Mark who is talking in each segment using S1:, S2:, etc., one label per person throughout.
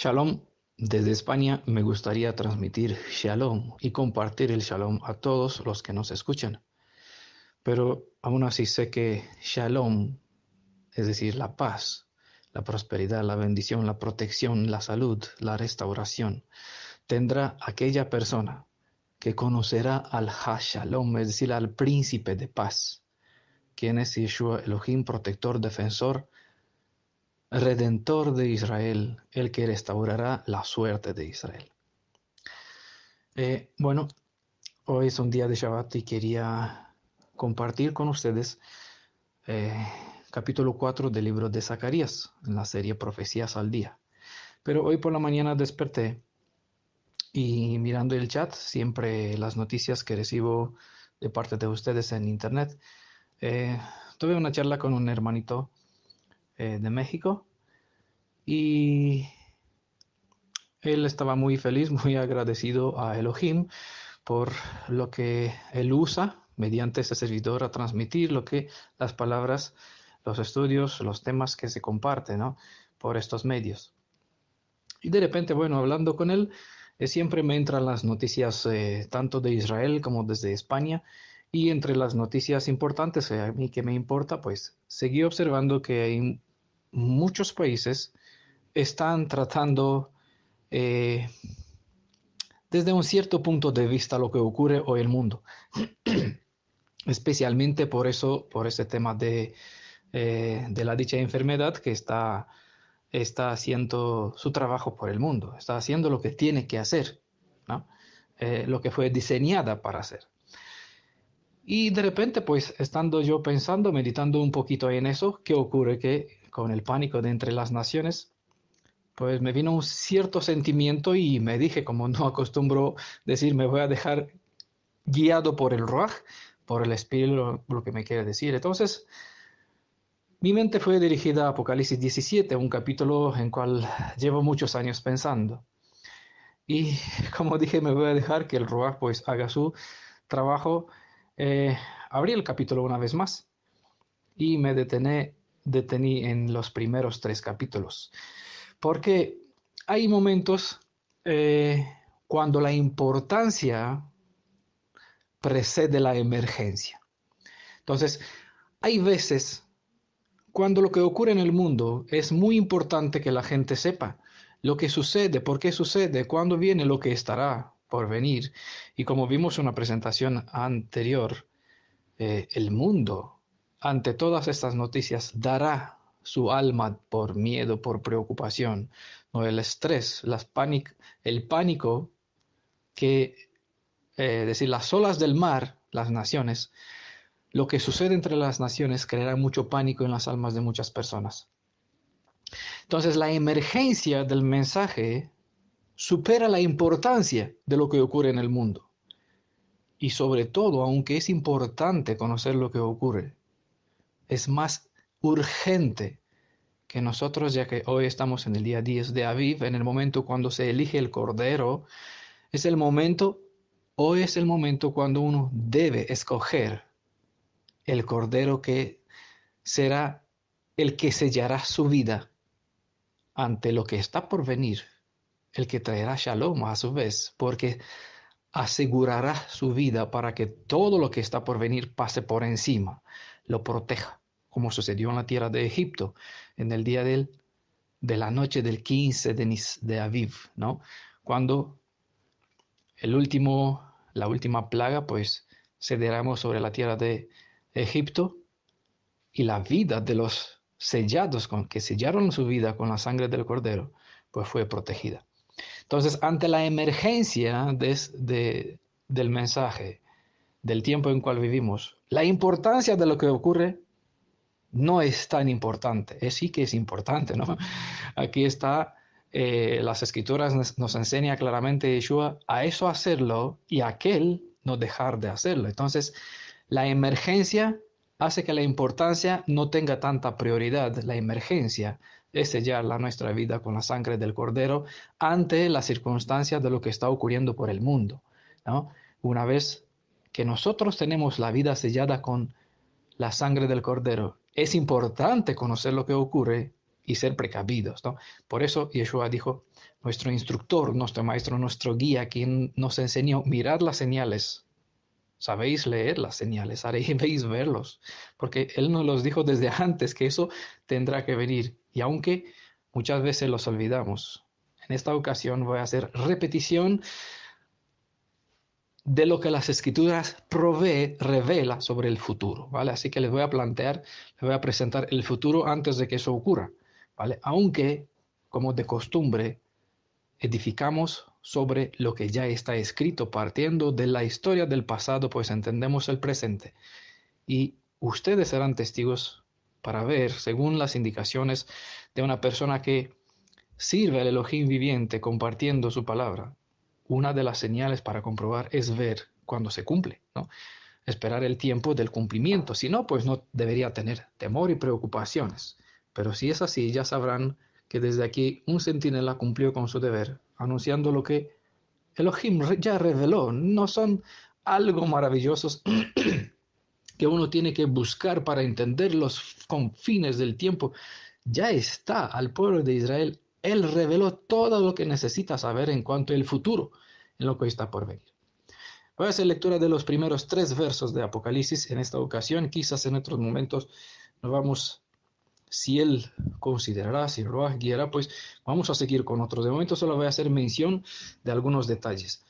S1: Shalom, desde España me gustaría transmitir Shalom y compartir el Shalom a todos los que nos escuchan. Pero aún así sé que Shalom, es decir, la paz, la prosperidad, la bendición, la protección, la salud, la restauración, tendrá aquella persona que conocerá al Ha-Shalom, es decir, al príncipe de paz, quien es Yeshua Elohim, protector, defensor, redentor de Israel, el que restaurará la suerte de Israel. Bueno, hoy es un día de Shabbat y quería compartir con ustedes eh, capítulo 4 del libro de Zacarías, en la serie Profecías al Día. Pero hoy por la mañana desperté y mirando el chat, siempre las noticias que recibo de parte de ustedes en internet, eh, tuve una charla con un hermanito de México y él estaba muy feliz, muy agradecido a Elohim por lo que él usa mediante ese servidor a transmitir lo que las palabras, los estudios, los temas que se comparten, ¿no?, por estos medios. Y de repente, bueno, hablando con él, siempre me entran las noticias tanto de Israel como desde España. Y entre las noticias importantes, a mí que me importa, pues seguí observando que hay muchos países están tratando eh, desde un cierto punto de vista lo que ocurre hoy en el mundo, especialmente por eso, por ese tema de la dicha enfermedad que está haciendo su trabajo por el mundo, está haciendo lo que tiene que hacer, ¿no? Lo que fue diseñada para hacer. Y de repente, pues, estando yo pensando, meditando un poquito en eso, ¿qué ocurre? Que con el pánico de entre las naciones, pues me vino un cierto sentimiento y me dije, como no acostumbro decir, me voy a dejar guiado por el Ruach, por el Espíritu, lo que me quiere decir. Entonces, mi mente fue dirigida a Apocalipsis 17, un capítulo en cual llevo muchos años pensando. Y como dije, me voy a dejar que el Ruach pues haga su trabajo. Eh, Abrí el capítulo una vez más y me detení en los primeros 3 capítulos. Porque hay momentos cuando la importancia precede la emergencia. Entonces, hay veces cuando lo que ocurre en el mundo es muy importante que la gente sepa lo que sucede, por qué sucede, cuándo viene lo que estará por venir. Y como vimos en una presentación anterior, el mundo, ante todas estas noticias, dará su alma por miedo, por preocupación, no el estrés, el pánico que, decir, las olas del mar, las naciones, lo que sucede entre las naciones creará mucho pánico en las almas de muchas personas. Entonces, la emergencia del mensaje supera la importancia de lo que ocurre en el mundo. Y sobre todo, aunque es importante conocer lo que ocurre, es más urgente que nosotros, ya que hoy estamos en el día 10 de Aviv, en el momento cuando se elige el Cordero, es el momento, hoy es el momento cuando uno debe escoger el Cordero que será el que sellará su vida ante lo que está por venir, el que traerá shalom a su vez, porque asegurará su vida para que todo lo que está por venir pase por encima, lo proteja, como sucedió en la tierra de Egipto en el día de la noche del 15 de Aviv, ¿no? Cuando la última plaga, pues, se derramó sobre la tierra de Egipto y la vida de los sellados que sellaron su vida con la sangre del Cordero, pues fue protegida. Entonces, ante la emergencia del mensaje, del tiempo en cual vivimos, la importancia de lo que ocurre no es tan importante. Sí que es importante, ¿no? Aquí está, las escrituras nos enseña claramente Yeshua a eso hacerlo y a aquel no dejar de hacerlo. Entonces, la emergencia hace que la importancia no tenga tanta prioridad. La emergencia es sellar nuestra vida con la sangre del Cordero ante las circunstancias de lo que está ocurriendo por el mundo, ¿no? Una vez que nosotros tenemos la vida sellada con la sangre del Cordero, es importante conocer lo que ocurre y ser precavidos, ¿no? Por eso Yeshua dijo, nuestro instructor, nuestro maestro, nuestro guía, quien nos enseñó, mirad las señales, sabéis leer las señales, haréis verlos, porque Él nos los dijo desde antes que eso tendrá que venir. Y aunque muchas veces los olvidamos, en esta ocasión voy a hacer repetición de lo que las escrituras revela sobre el futuro, ¿vale? Así que les voy a plantear, les voy a presentar el futuro antes de que eso ocurra, ¿vale? Aunque, como de costumbre, edificamos sobre lo que ya está escrito, partiendo de la historia del pasado, pues entendemos el presente. Y ustedes serán testigos para ver, según las indicaciones de una persona que sirve al Elohim viviente compartiendo su palabra, una de las señales para comprobar es ver cuando se cumple, ¿no? Esperar el tiempo del cumplimiento. Si no, pues no debería tener temor y preocupaciones. Pero si es así, ya sabrán que desde aquí un centinela cumplió con su deber, anunciando lo que Elohim ya reveló. No son algo maravillosos que uno tiene que buscar para entender los confines del tiempo. Ya está al pueblo de Israel. Él reveló todo lo que necesita saber en cuanto al futuro, en lo que está por venir. Voy a hacer lectura de los primeros 3 versos de Apocalipsis en esta ocasión. Quizás en otros momentos nos vamos, si él considerará, si lo guiará, pues vamos a seguir con otros. De momento solo voy a hacer mención de algunos detalles.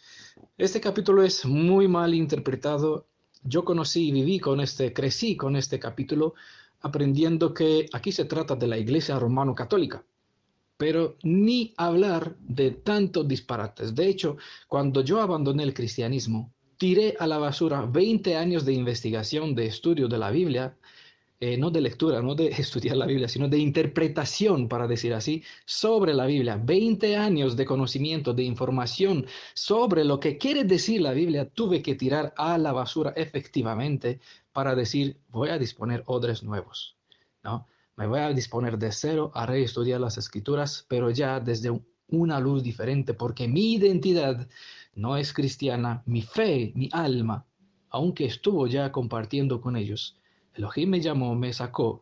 S1: Este capítulo es muy mal interpretado. Yo conocí y viví con crecí con este capítulo, aprendiendo que aquí se trata de la Iglesia Romano-Católica. Pero ni hablar de tantos disparates. De hecho, cuando yo abandoné el cristianismo, tiré a la basura 20 años de investigación, de estudio de la Biblia, no de lectura, no de estudiar la Biblia, sino de interpretación, para decir así, sobre la Biblia. 20 años de conocimiento, de información sobre lo que quiere decir la Biblia, tuve que tirar a la basura efectivamente para decir, voy a disponer odres nuevos, ¿no? Me voy a disponer de cero a reestudiar las escrituras, pero ya desde una luz diferente, porque mi identidad no es cristiana, mi fe, mi alma, aunque estuvo ya compartiendo con ellos, Elohim me llamó, me sacó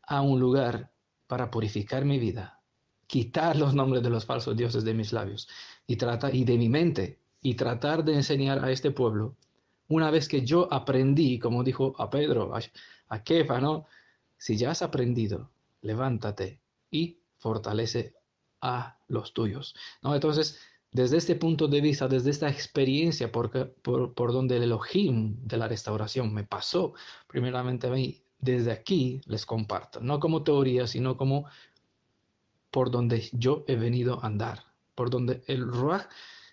S1: a un lugar para purificar mi vida, quitar los nombres de los falsos dioses de mis labios y de mi mente, y tratar de enseñar a este pueblo. Una vez que yo aprendí, como dijo a Pedro, a Kefa, ¿no? Si ya has aprendido, levántate y fortalece a los tuyos, ¿no? Entonces, desde este punto de vista, desde esta experiencia por donde el Elohim de la restauración me pasó, primeramente a mí, desde aquí les comparto, no como teoría, sino como por donde yo he venido a andar, por donde el Ruach,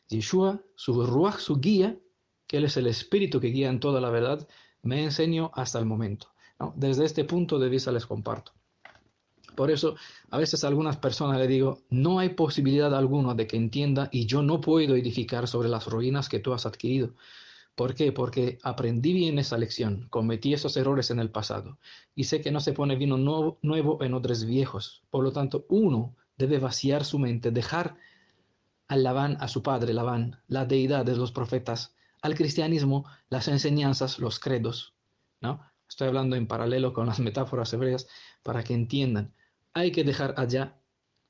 S1: Yeshua, su Ruach, su guía, que Él es el Espíritu que guía en toda la verdad, me enseñó hasta el momento, ¿no? Desde este punto de vista les comparto. Por eso, a veces a algunas personas le digo, no hay posibilidad alguna de que entienda y yo no puedo edificar sobre las ruinas que tú has adquirido. ¿Por qué? Porque aprendí bien esa lección, cometí esos errores en el pasado y sé que no se pone vino nuevo en odres viejos. Por lo tanto, uno debe vaciar su mente, dejar al Labán, a su padre Labán, la deidad de los profetas, al cristianismo, las enseñanzas, los credos, ¿no? Estoy hablando en paralelo con las metáforas hebreas para que entiendan. Hay que dejar allá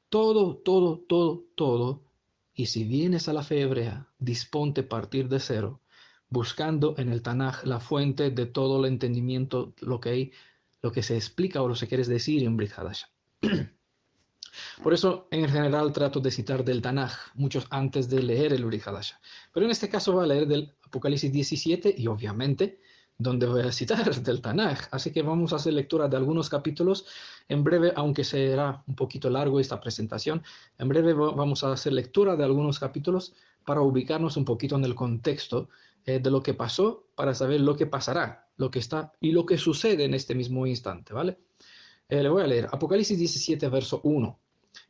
S1: todo, todo, todo, todo. Y si vienes a la fe hebrea, disponte a partir de cero, buscando en el Tanaj la fuente de todo el entendimiento, lo que se explica o lo que quieres decir en Brit Hadasha. Por eso, en general, trato de citar del Tanaj, muchos antes de leer el Brit Hadasha. Pero en este caso voy a leer del Apocalipsis 17 y obviamente donde voy a citar del Tanaj. Así que vamos a hacer lectura de algunos capítulos. En breve, aunque será un poquito largo esta presentación, en breve vamos a hacer lectura de algunos capítulos para ubicarnos un poquito en el contexto de lo que pasó, para saber lo que pasará, lo que está y lo que sucede en este mismo instante, ¿vale? Le voy a leer Apocalipsis 17, verso 1.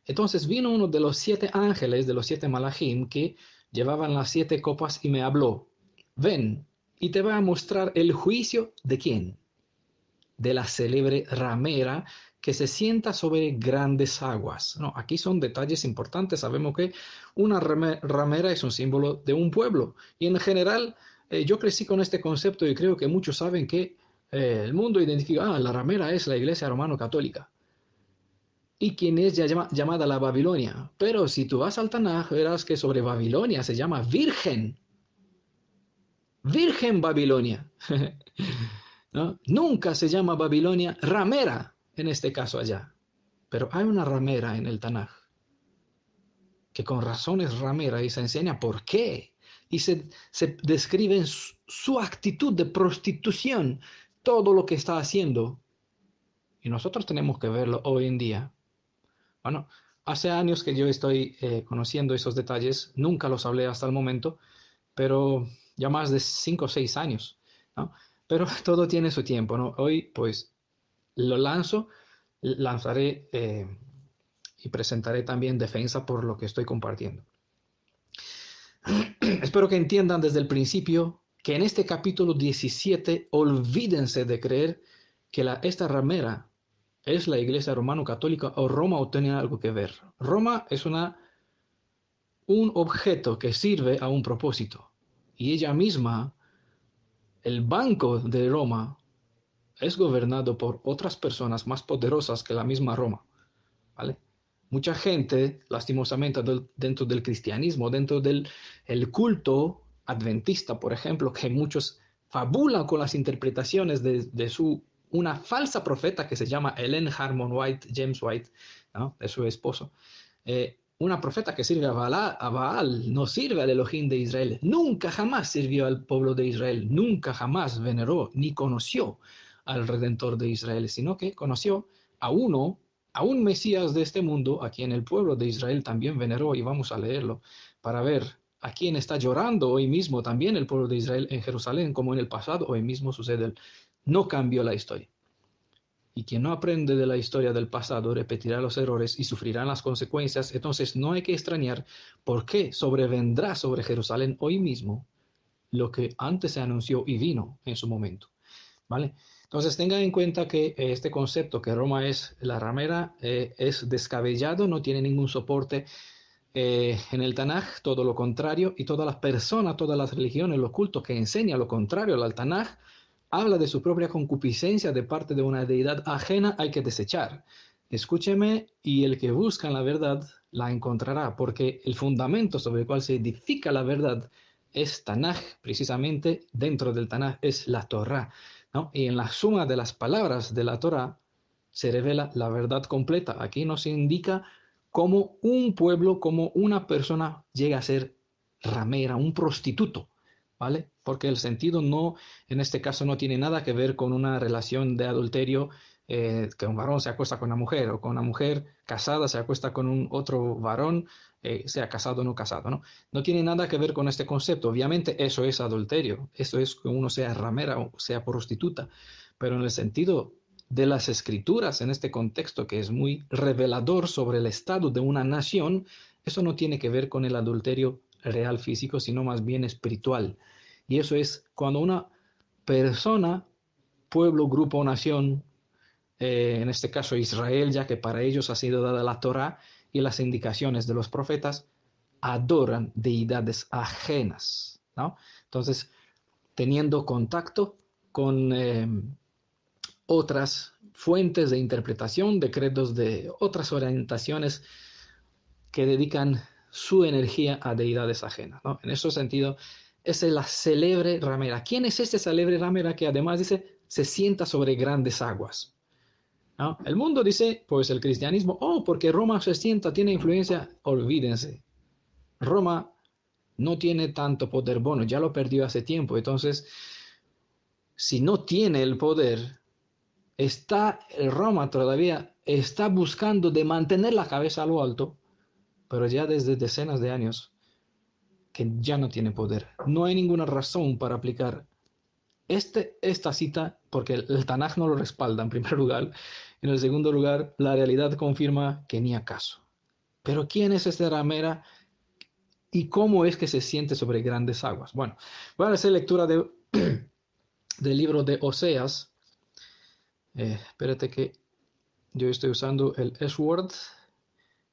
S1: Entonces vino uno de los 7 ángeles, de los 7 malachim, que llevaban las 7 copas y me habló. Ven, y te voy a mostrar el juicio de quién. De la célebre ramera que se sienta sobre grandes aguas. No, aquí son detalles importantes. Sabemos que una ramera es un símbolo de un pueblo. Y en general, yo crecí con este concepto y creo que muchos saben que el mundo identifica, la ramera es la iglesia romano-católica. y quien es llamada la Babilonia. Pero si tú vas al Tanaj, verás que sobre Babilonia se llama Virgen. Virgen Babilonia. ¿No? Nunca se llama Babilonia ramera, en este caso allá. Pero hay una ramera en el Tanaj, que con razón es ramera y se enseña por qué. Y se describe en su actitud de prostitución todo lo que está haciendo. Y nosotros tenemos que verlo hoy en día. Bueno, hace años que yo estoy conociendo esos detalles, nunca los hablé hasta el momento, pero ya más de 5 o 6 años, ¿no? Pero todo tiene su tiempo, ¿no? Hoy, pues, lo lanzaré y presentaré también defensa por lo que estoy compartiendo. Espero que entiendan desde el principio que en este capítulo 17 olvídense de creer que esta ramera es la Iglesia romano-católica o Roma o tiene algo que ver. Roma es un objeto que sirve a un propósito y ella misma, el banco de Roma, es gobernado por otras personas más poderosas que la misma Roma, ¿vale? Mucha gente, lastimosamente, dentro del cristianismo, dentro del el culto adventista, por ejemplo, que muchos fabulan con las interpretaciones de una falsa profeta que se llama Ellen Harmon White, James White, ¿no? De su esposo. Una profeta que sirve a Baal, no sirve al Elohim de Israel. Nunca jamás sirvió al pueblo de Israel, nunca jamás veneró ni conoció al Redentor de Israel, sino que conoció a un Mesías de este mundo, a quien el pueblo de Israel también veneró, y vamos a leerlo para ver a quién está llorando hoy mismo también el pueblo de Israel en Jerusalén, como en el pasado hoy mismo sucede. No cambió la historia. Y quien no aprende de la historia del pasado repetirá los errores y sufrirá las consecuencias. Entonces no hay que extrañar por qué sobrevendrá sobre Jerusalén hoy mismo lo que antes se anunció y vino en su momento. ¿Vale? Entonces tengan en cuenta que este concepto que Roma es la ramera es descabellado, no tiene ningún soporte en el Tanaj, todo lo contrario, y todas las personas, todas las religiones, los cultos que enseñan lo contrario al Tanaj, habla de su propia concupiscencia de parte de una deidad ajena, hay que desechar. Escúcheme, y el que busca la verdad la encontrará, porque el fundamento sobre el cual se edifica la verdad es Tanaj, precisamente dentro del Tanaj es la Torá, ¿no? Y en la suma de las palabras de la Torá se revela la verdad completa. Aquí nos indica cómo un pueblo, cómo una persona llega a ser ramera, un prostituto, ¿vale? Porque el sentido no, en este caso, no tiene nada que ver con una relación de adulterio, que un varón se acuesta con una mujer, o con una mujer casada se acuesta con un otro varón, sea casado o no casado, ¿no? No tiene nada que ver con este concepto. Obviamente eso es adulterio, eso es que uno sea ramera o sea prostituta, pero en el sentido de las escrituras en este contexto que es muy revelador sobre el estado de una nación, eso no tiene que ver con el adulterio real físico, sino más bien espiritual. Y eso es cuando una persona, pueblo, grupo o nación, en este caso Israel, ya que para ellos ha sido dada la Torá y las indicaciones de los profetas, adoran deidades ajenas, ¿no? Entonces, teniendo contacto con otras fuentes de interpretación, de credos de otras orientaciones que dedican su energía a deidades ajenas, ¿no? En ese sentido, esa es la célebre ramera. ¿Quién es este célebre ramera que además dice se sienta sobre grandes aguas? ¿No? El mundo dice, pues el cristianismo, oh, porque Roma se sienta, tiene influencia, olvídense. Roma no tiene tanto poder, bueno, ya lo perdió hace tiempo, entonces, si no tiene el poder, Roma todavía está buscando de mantener la cabeza a lo alto, pero ya desde decenas de años que ya no tiene poder. No hay ninguna razón para aplicar esta cita, porque el Tanaj no lo respalda en primer lugar. En el segundo lugar, la realidad confirma que ni acaso. Pero ¿quién es esta ramera y cómo es que se siente sobre grandes aguas? Bueno, voy a hacer lectura del libro de Oseas. Espérate que yo estoy usando el S-Word.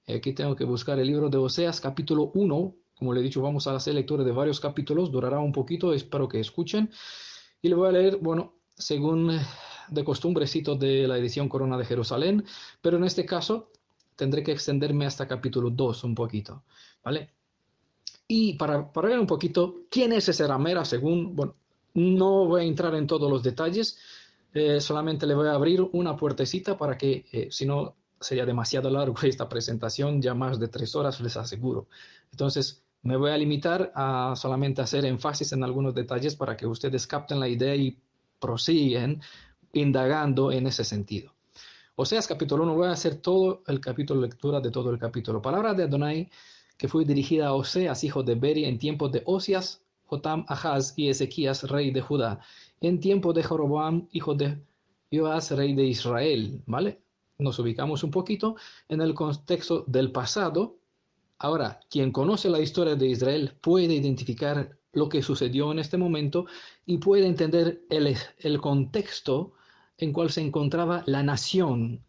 S1: Aquí tengo que buscar el libro de Oseas, capítulo 1. Como le he dicho, vamos a hacer lectura de varios capítulos. Durará un poquito, espero que escuchen. Y le voy a leer, bueno, según de costumbre, cito de la edición Corona de Jerusalén, pero en este caso tendré que extenderme hasta capítulo 2 un poquito, ¿vale? Y para ver un poquito quién es ese ramera, según, bueno, no voy a entrar en todos los detalles, solamente le voy a abrir una puertecita para que, si no, sería demasiado largo esta presentación, ya más de 3 horas les aseguro. Entonces, me voy a limitar a solamente hacer énfasis en algunos detalles para que ustedes capten la idea y prosiguen indagando en ese sentido. Oseas capítulo 1, voy a hacer todo el capítulo, lectura de todo el capítulo. Palabra de Adonai que fue dirigida a Oseas, hijo de Beri, en tiempos de Osias, Jotam, Ahaz y Ezequías, rey de Judá, en tiempo de Jeroboam, hijo de Joás, rey de Israel, ¿vale? Nos ubicamos un poquito en el contexto del pasado. Ahora, quien conoce la historia de Israel puede identificar lo que sucedió en este momento y puede entender el contexto en cual se encontraba la nación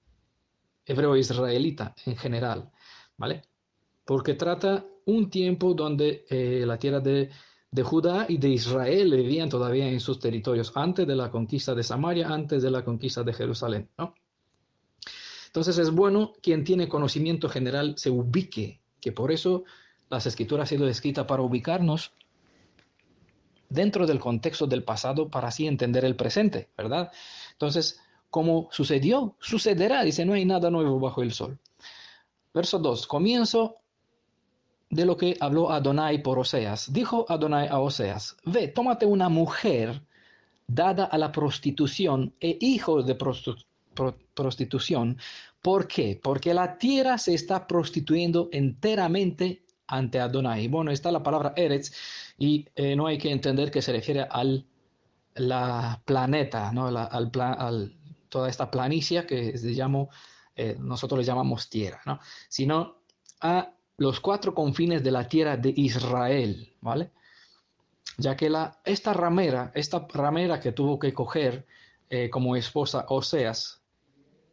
S1: hebreo-israelita en general, ¿vale? Porque trata un tiempo donde la tierra de Judá y de Israel vivían todavía en sus territorios, antes de la conquista de Samaria, antes de la conquista de Jerusalén, ¿no? Entonces es bueno quien tiene conocimiento general se ubique, que por eso las escrituras han sido escritas para ubicarnos dentro del contexto del pasado para así entender el presente, ¿verdad? Entonces, como sucedió, sucederá, dice, no hay nada nuevo bajo el sol. Verso 2, comienzo de lo que habló Adonai por Oseas. Dijo Adonai a Oseas, ve, tómate una mujer dada a la prostitución e hijos de prostitución. ¿Por qué? Porque la tierra se está prostituyendo enteramente ante Adonai. Bueno, está la palabra Eretz y no hay que entender que se refiere al la planeta, ¿no? Toda esta planicie que nosotros le llamamos tierra, ¿no? Sino a los 4 confines de la tierra de Israel, ¿vale? Ya que esta ramera que tuvo que coger como esposa Oseas,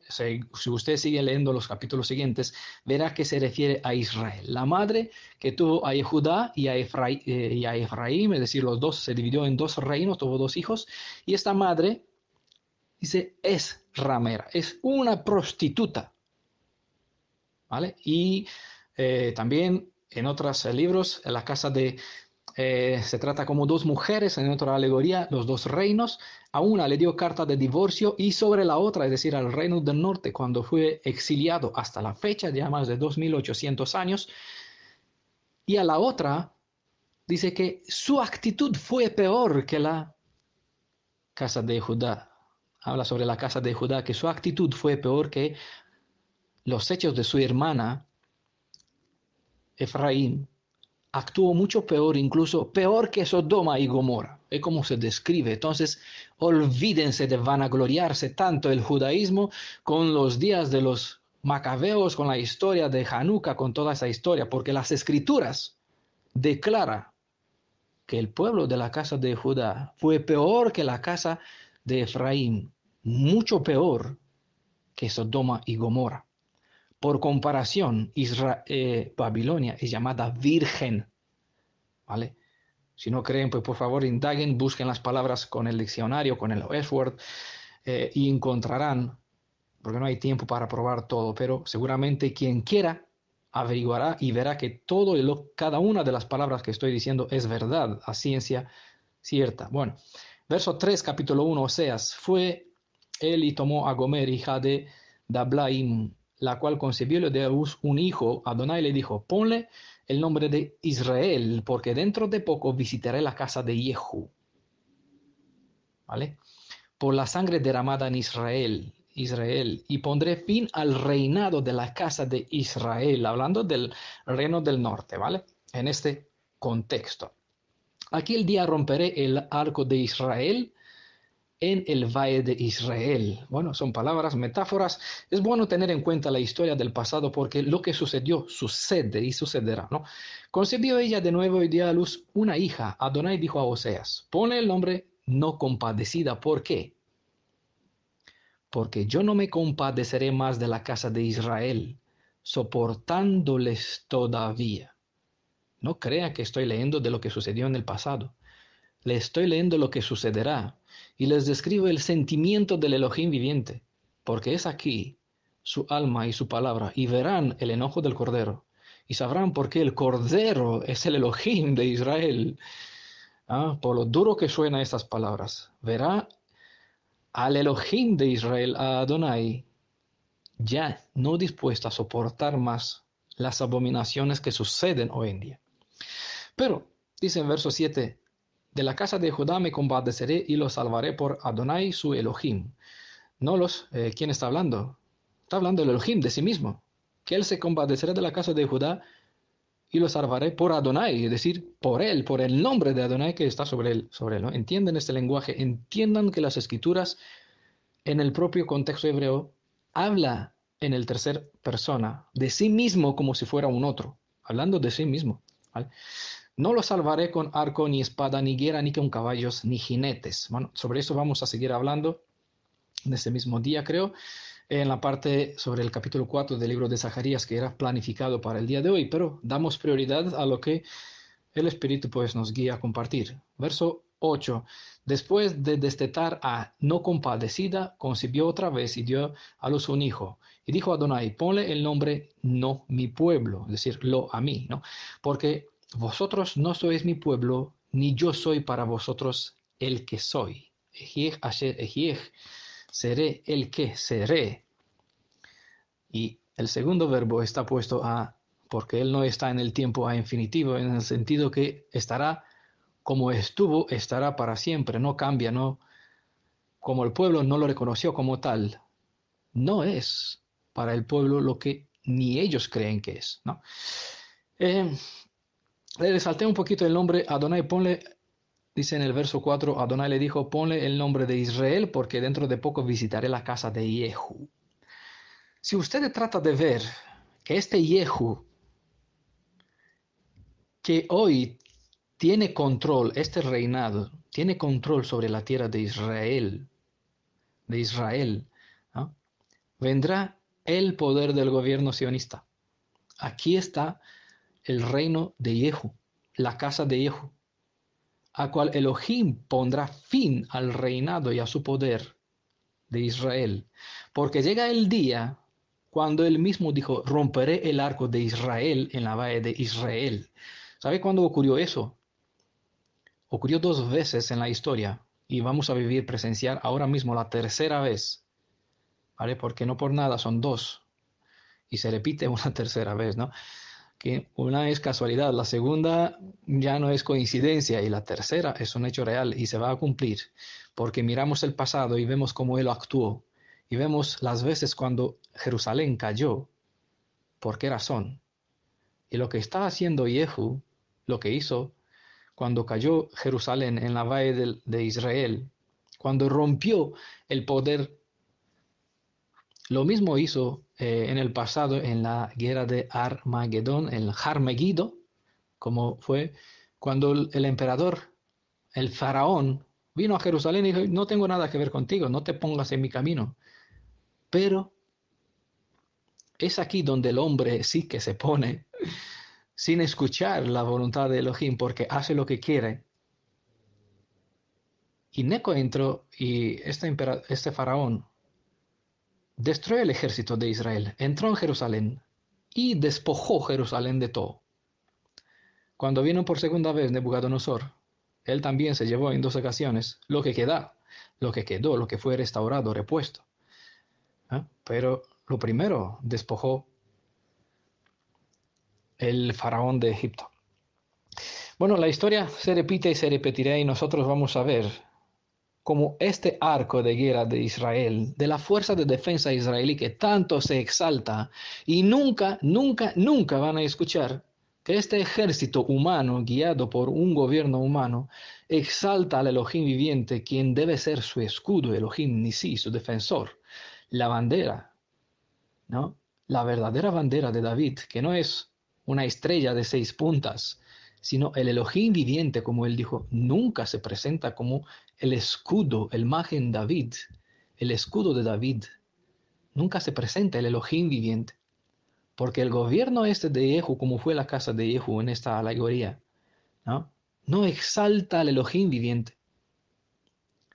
S1: si usted sigue leyendo los capítulos siguientes, verá que se refiere a Israel. La madre que tuvo a Judá y a Efraín, es decir, los dos se dividió en 2 reinos, tuvo 2 hijos, y esta madre, dice, es ramera, es una prostituta, ¿vale? Y también en otros libros, en la casa se trata como 2 mujeres en otra alegoría, los 2 reinos. A una le dio carta de divorcio y sobre la otra, es decir, al reino del norte, cuando fue exiliado hasta la fecha, ya más de 2800 años, y a la otra dice que su actitud fue peor que la casa de Judá. Habla sobre la casa de Judá, que su actitud fue peor que los hechos de su hermana Efraín. Actuó mucho peor, incluso peor que Sodoma y Gomorra. Es como se describe. Entonces, olvídense de vanagloriarse tanto el judaísmo con los días de los macabeos, con la historia de Hanukkah, con toda esa historia, porque las escrituras declaran que el pueblo de la casa de Judá fue peor que la casa de Efraín, mucho peor que Sodoma y Gomorra. Por comparación, Babilonia es llamada virgen, ¿vale? Si no creen, pues por favor indaguen, busquen las palabras con el diccionario, con el Westword, y encontrarán, porque no hay tiempo para probar todo, pero seguramente quien quiera averiguará y verá que cada una de las palabras que estoy diciendo es verdad, a ciencia cierta. Bueno, verso 3, capítulo 1, Oseas, fue él y tomó a Gomer, hija de Dablaim, la cual concibió y le dio un hijo. Adonai le dijo, ponle el nombre de Israel, porque dentro de poco visitaré la casa de Jehu, ¿vale? Por la sangre derramada en Israel, y pondré fin al reinado de la casa de Israel, hablando del reino del norte, ¿vale? En este contexto. Aquel día romperé el arco de Israel en el valle de Israel. Bueno, son palabras, metáforas. Es bueno tener en cuenta la historia del pasado porque lo que sucedió sucede y sucederá, ¿no? Concibió ella de nuevo y dio a luz una hija. Adonai dijo a Oseas, ponle el nombre no compadecida. ¿Por qué? Porque yo no me compadeceré más de la casa de Israel, soportándoles todavía. No crea que estoy leyendo de lo que sucedió en el pasado. Le estoy leyendo lo que sucederá y les describo el sentimiento del Elohim viviente, porque es aquí su alma y su palabra, y verán el enojo del Cordero, y sabrán por qué el Cordero es el Elohim de Israel. Por lo duro que suenan estas palabras, verá al Elohim de Israel, a Adonai, ya no dispuesto a soportar más las abominaciones que suceden hoy en día. Pero, dice en verso 7, de la casa de Judá me compadeceré y los salvaré por Adonai su Elohim. No ¿quién está hablando? Está hablando el Elohim de sí mismo, que él se compadecerá de la casa de Judá y lo salvaré por Adonai, es decir, por él, por el nombre de Adonai que está sobre él. ¿No? Entienden este lenguaje, entiendan que las escrituras en el propio contexto hebreo habla en el tercer persona de sí mismo como si fuera un otro, hablando de sí mismo. ¿Vale? No lo salvaré con arco, ni espada, ni guerra, ni con caballos, ni jinetes. Bueno, sobre eso vamos a seguir hablando en este mismo día, creo, en la parte sobre el capítulo 4 del libro de Zacarías, que era planificado para el día de hoy, pero damos prioridad a lo que el Espíritu pues nos guía a compartir. Verso 8. Después de destetar a no compadecida, concibió otra vez y dio a luz un hijo. Y dijo a Adonai, ponle el nombre no mi pueblo, es decir, lo a mí, ¿no? Porque vosotros no sois mi pueblo, ni yo soy para vosotros el que soy. Ejiej asher ejiej, seré el que seré. Y el segundo verbo está puesto a, porque él no está en el tiempo a infinitivo, en el sentido que estará como estuvo, estará para siempre, no cambia, no, como el pueblo no lo reconoció como tal, no es para el pueblo lo que ni ellos creen que es, ¿no? Le resalté un poquito el nombre Adonai, ponle, dice en el verso 4, Adonai le dijo, ponle el nombre de Israel, porque dentro de poco visitaré la casa de Jehu. Si usted trata de ver que este Jehu, que hoy tiene control, este reinado, tiene control sobre la tierra de Israel, ¿no? Vendrá el poder del gobierno sionista. Aquí está el reino de Jehu, la casa de Jehu, a cual Elohim pondrá fin al reinado y a su poder de Israel. Porque llega el día cuando él mismo dijo, romperé el arco de Israel en la valle de Israel. ¿Sabe cuándo ocurrió eso? Ocurrió 2 veces en la historia y vamos a presenciar ahora mismo la tercera vez, ¿vale? Porque no por nada son 2 y se repite una tercera vez, ¿no? Que una es casualidad, la segunda ya no es coincidencia y la tercera es un hecho real y se va a cumplir, porque miramos el pasado y vemos cómo él actuó y vemos las veces cuando Jerusalén cayó, por qué razón. Y lo que está haciendo Jehu, lo que hizo cuando cayó Jerusalén en la valle de Israel, cuando rompió el poder, lo mismo hizo en el pasado en la guerra de Armagedón, el Harmegido, como fue cuando el emperador, el faraón, vino a Jerusalén y dijo, no tengo nada que ver contigo, no te pongas en mi camino. Pero es aquí donde el hombre sí que se pone sin escuchar la voluntad de Elohim porque hace lo que quiere. Y Neco entró y este faraón destruyó el ejército de Israel, entró en Jerusalén y despojó Jerusalén de todo. Cuando vino por segunda vez Nebuchadnezzar, él también se llevó en 2 ocasiones lo que quedó, lo que fue restaurado, repuesto. Pero lo primero despojó el faraón de Egipto. Bueno, la historia se repite y se repetirá y nosotros vamos a ver cómo este arco de guerra de Israel, de la fuerza de defensa israelí que tanto se exalta y nunca, nunca, nunca van a escuchar que este ejército humano, guiado por un gobierno humano, exalta al Elohim viviente, quien debe ser su escudo, Elohim Nisi, su defensor, la bandera, ¿no? La verdadera bandera de David, que no es una estrella de 6 puntas, sino el Elohim viviente, como él dijo, nunca se presenta como el escudo, el Magen David, el escudo de David. Nunca se presenta el Elohim viviente. Porque el gobierno este de Jehu, como fue la casa de Jehu en esta alegoría, no exalta al Elohim viviente,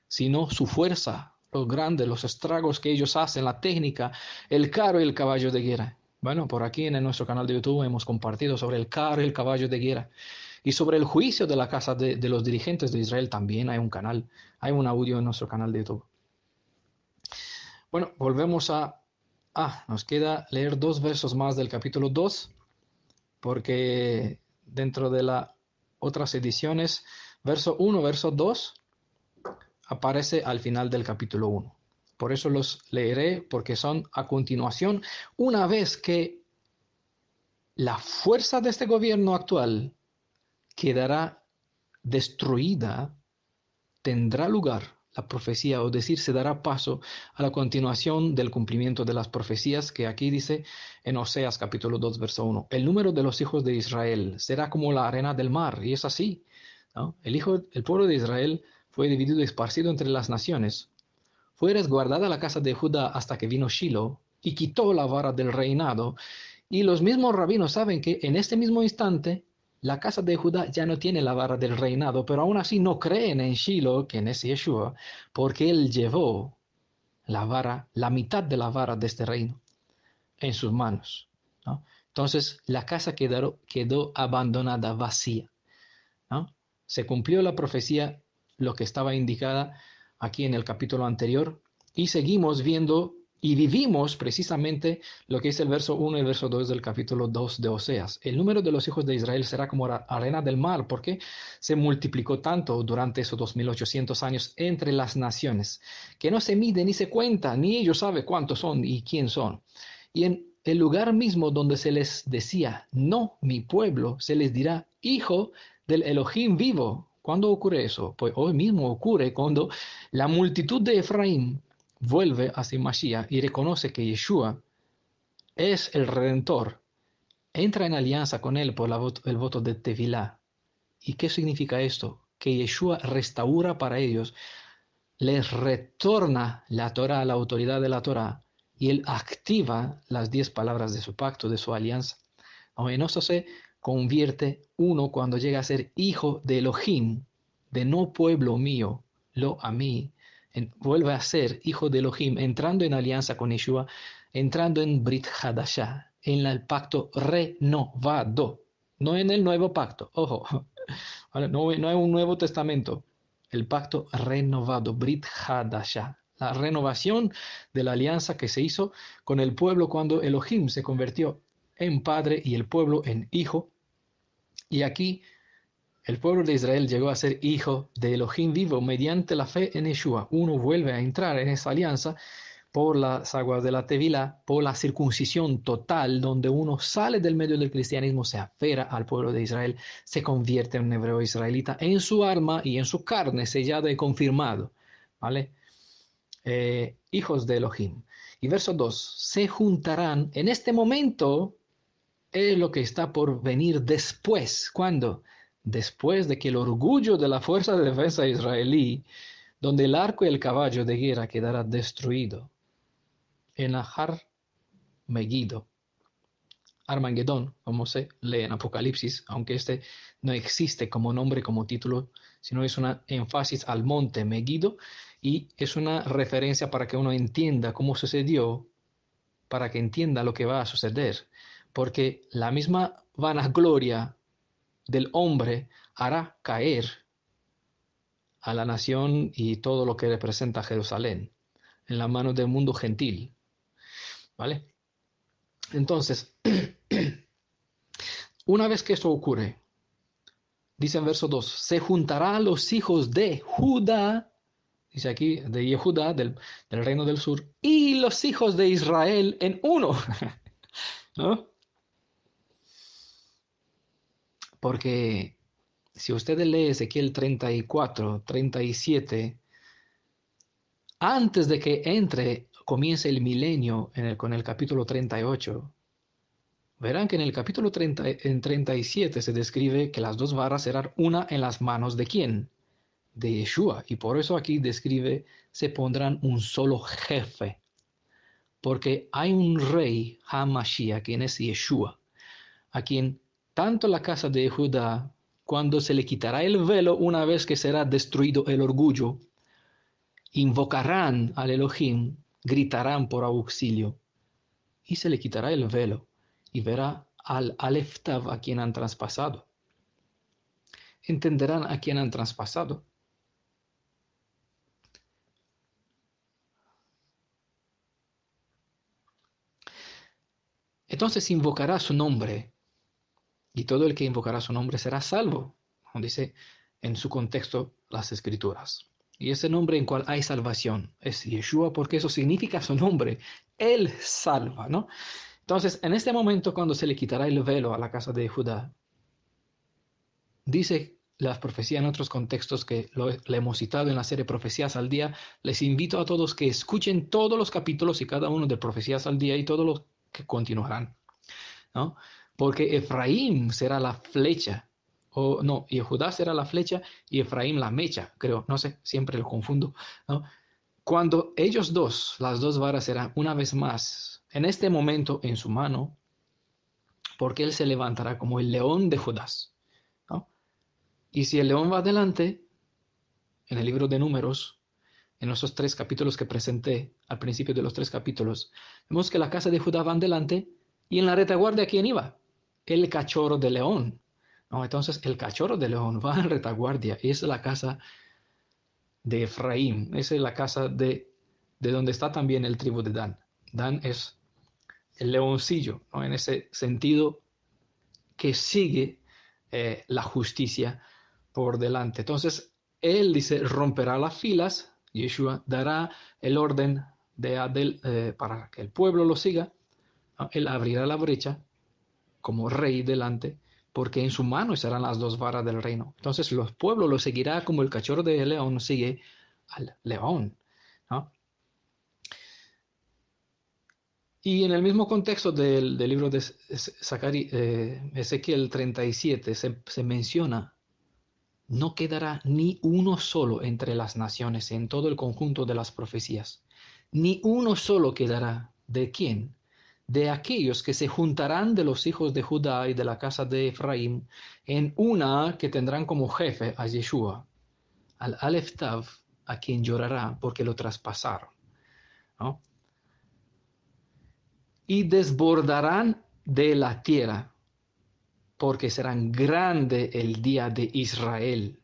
S1: sino su fuerza, los grandes, los estragos que ellos hacen, la técnica, el carro y el caballo de guerra. Bueno, por aquí en nuestro canal de YouTube hemos compartido sobre el carro y el caballo de guerra. Y sobre el juicio de la casa de los dirigentes de Israel también hay un canal, hay un audio en nuestro canal de YouTube. Bueno, volvemos a... nos queda leer 2 versos más del capítulo 2, porque dentro de las otras ediciones, verso 1, verso 2, aparece al final del capítulo 1. Por eso los leeré, porque son a continuación, una vez que la fuerza de este gobierno actual quedará destruida, tendrá lugar la profecía, o decir, se dará paso a la continuación del cumplimiento de las profecías que aquí dice en Oseas capítulo 2, verso 1. El número de los hijos de Israel será como la arena del mar, y es así, ¿no? El pueblo de Israel fue dividido y esparcido entre las naciones. Fue resguardada la casa de Judá hasta que vino Shilo y quitó la vara del reinado. Y los mismos rabinos saben que en este mismo instante la casa de Judá ya no tiene la vara del reinado, pero aún así no creen en Shilo, que es Yeshua, porque él llevó la vara, la mitad de la vara de este reino en sus manos, ¿no? Entonces la casa quedó abandonada, vacía, ¿no? Se cumplió la profecía, lo que estaba indicada aquí en el capítulo anterior, y seguimos viendo y vivimos precisamente lo que es el verso 1 y el verso 2 del capítulo 2 de Oseas. El número de los hijos de Israel será como la arena del mar, porque se multiplicó tanto durante esos 2800 años entre las naciones, que no se mide ni se cuenta, ni ellos saben cuántos son y quién son. Y en el lugar mismo donde se les decía, no, mi pueblo, se les dirá, hijo del Elohim vivo. ¿Cuándo ocurre eso? Pues hoy mismo ocurre cuando la multitud de Efraín vuelve hacia Mashiach y reconoce que Yeshua es el Redentor, entra en alianza con él por el voto de Tevilá. ¿Y qué significa esto? Que Yeshua restaura para ellos, les retorna la Torah, la autoridad de la Torah, y él activa las 10 palabras de su pacto, de su alianza. En eso se convierte uno cuando llega a ser hijo de Elohim, de no pueblo mío, lo a mí, vuelve a ser hijo de Elohim, entrando en alianza con Yeshua, entrando en Brit Hadashah, en el pacto renovado, no en el nuevo pacto, ojo, no hay un nuevo testamento, el pacto renovado, Brit Hadashah, la renovación de la alianza que se hizo con el pueblo cuando Elohim se convirtió en padre y el pueblo en hijo. Y aquí el pueblo de Israel llegó a ser hijo de Elohim vivo mediante la fe en Yeshua. Uno vuelve a entrar en esa alianza por las aguas de la Tevilá, por la circuncisión total, donde uno sale del medio del cristianismo, se afera al pueblo de Israel, se convierte en un hebreo israelita en su alma y en su carne, sellado y confirmado. ¿Vale? Hijos de Elohim. Y verso 2, se juntarán en este momento, es lo que está por venir después. ¿Cuándo? Después de que el orgullo de la fuerza de defensa israelí, donde el arco y el caballo de guerra quedará destruido, en Ahar Megiddo, Armagedón, como se lee en Apocalipsis, aunque este no existe como nombre, como título, sino es una énfasis al monte Megiddo, y es una referencia para que uno entienda cómo sucedió, para que entienda lo que va a suceder, porque la misma vanagloria del hombre hará caer a la nación y todo lo que representa Jerusalén en la mano del mundo gentil, ¿vale? Entonces, una vez que esto ocurre, dice en verso 2, se juntará a los hijos de Judá, dice aquí, de Yehudá, del reino del sur, y los hijos de Israel en uno, ¿no? Porque si ustedes leen Ezequiel 34, 37, antes de que comience el milenio con el capítulo 38, verán que en el capítulo 37 se describe que las 2 varas serán una en las manos de ¿quién? De Yeshua. Y por eso aquí describe, se pondrán un solo jefe. Porque hay un rey, Hamashiach, quien es Yeshua, a quien tanto la casa de Judá, cuando se le quitará el velo una vez que será destruido el orgullo, invocarán al Elohim, gritarán por auxilio, y se le quitará el velo, y verá al Aleph Tav a quien han traspasado. Entenderán a quien han traspasado. Entonces invocará su nombre, y todo el que invocará su nombre será salvo, como dice en su contexto las Escrituras. Y ese nombre en cual hay salvación es Yeshua, porque eso significa su nombre. Él salva, ¿no? Entonces, en este momento, cuando se le quitará el velo a la casa de Judá, dice la profecía en otros contextos que le hemos citado en la serie Profecías al Día. Les invito a todos que escuchen todos los capítulos y cada uno de Profecías al Día y todos los que continuarán, ¿no? Porque Efraín será la flecha, o no, y Judá será la flecha y Efraín la mecha, creo, no sé, siempre lo confundo, ¿no? Cuando ellos dos, las dos varas serán una vez más, en este momento en su mano, porque él se levantará como el león de Judás, ¿no? Y si el león va adelante, en el libro de Números, en esos 3 capítulos que presenté al principio de los 3 capítulos, vemos que la casa de Judá va adelante y en la retaguardia, ¿quién iba? El cachorro de león. No, entonces el cachorro de león va en retaguardia y es la casa de Efraín, esa es la casa de donde está también el tribu de Dan. Dan es el leoncillo, ¿no? En ese sentido que sigue la justicia por delante. Entonces, él dice, romperá las filas, Yeshua dará el orden para que el pueblo lo siga, ¿no? Él abrirá la brecha como rey delante, porque en su mano serán las dos varas del reino. Entonces, los pueblos lo seguirá como el cachorro de león sigue al león, ¿no? Y en el mismo contexto del libro de Ezequiel 37 se menciona, no quedará ni uno solo entre las naciones en todo el conjunto de las profecías. Ni uno solo quedará. ¿De quién? De aquellos que se juntarán de los hijos de Judá y de la casa de Efraín en una que tendrán como jefe a Yeshua, al Aleph Tav, a quien llorará porque lo traspasaron, ¿no? Y desbordarán de la tierra, porque serán grande el día de Israel.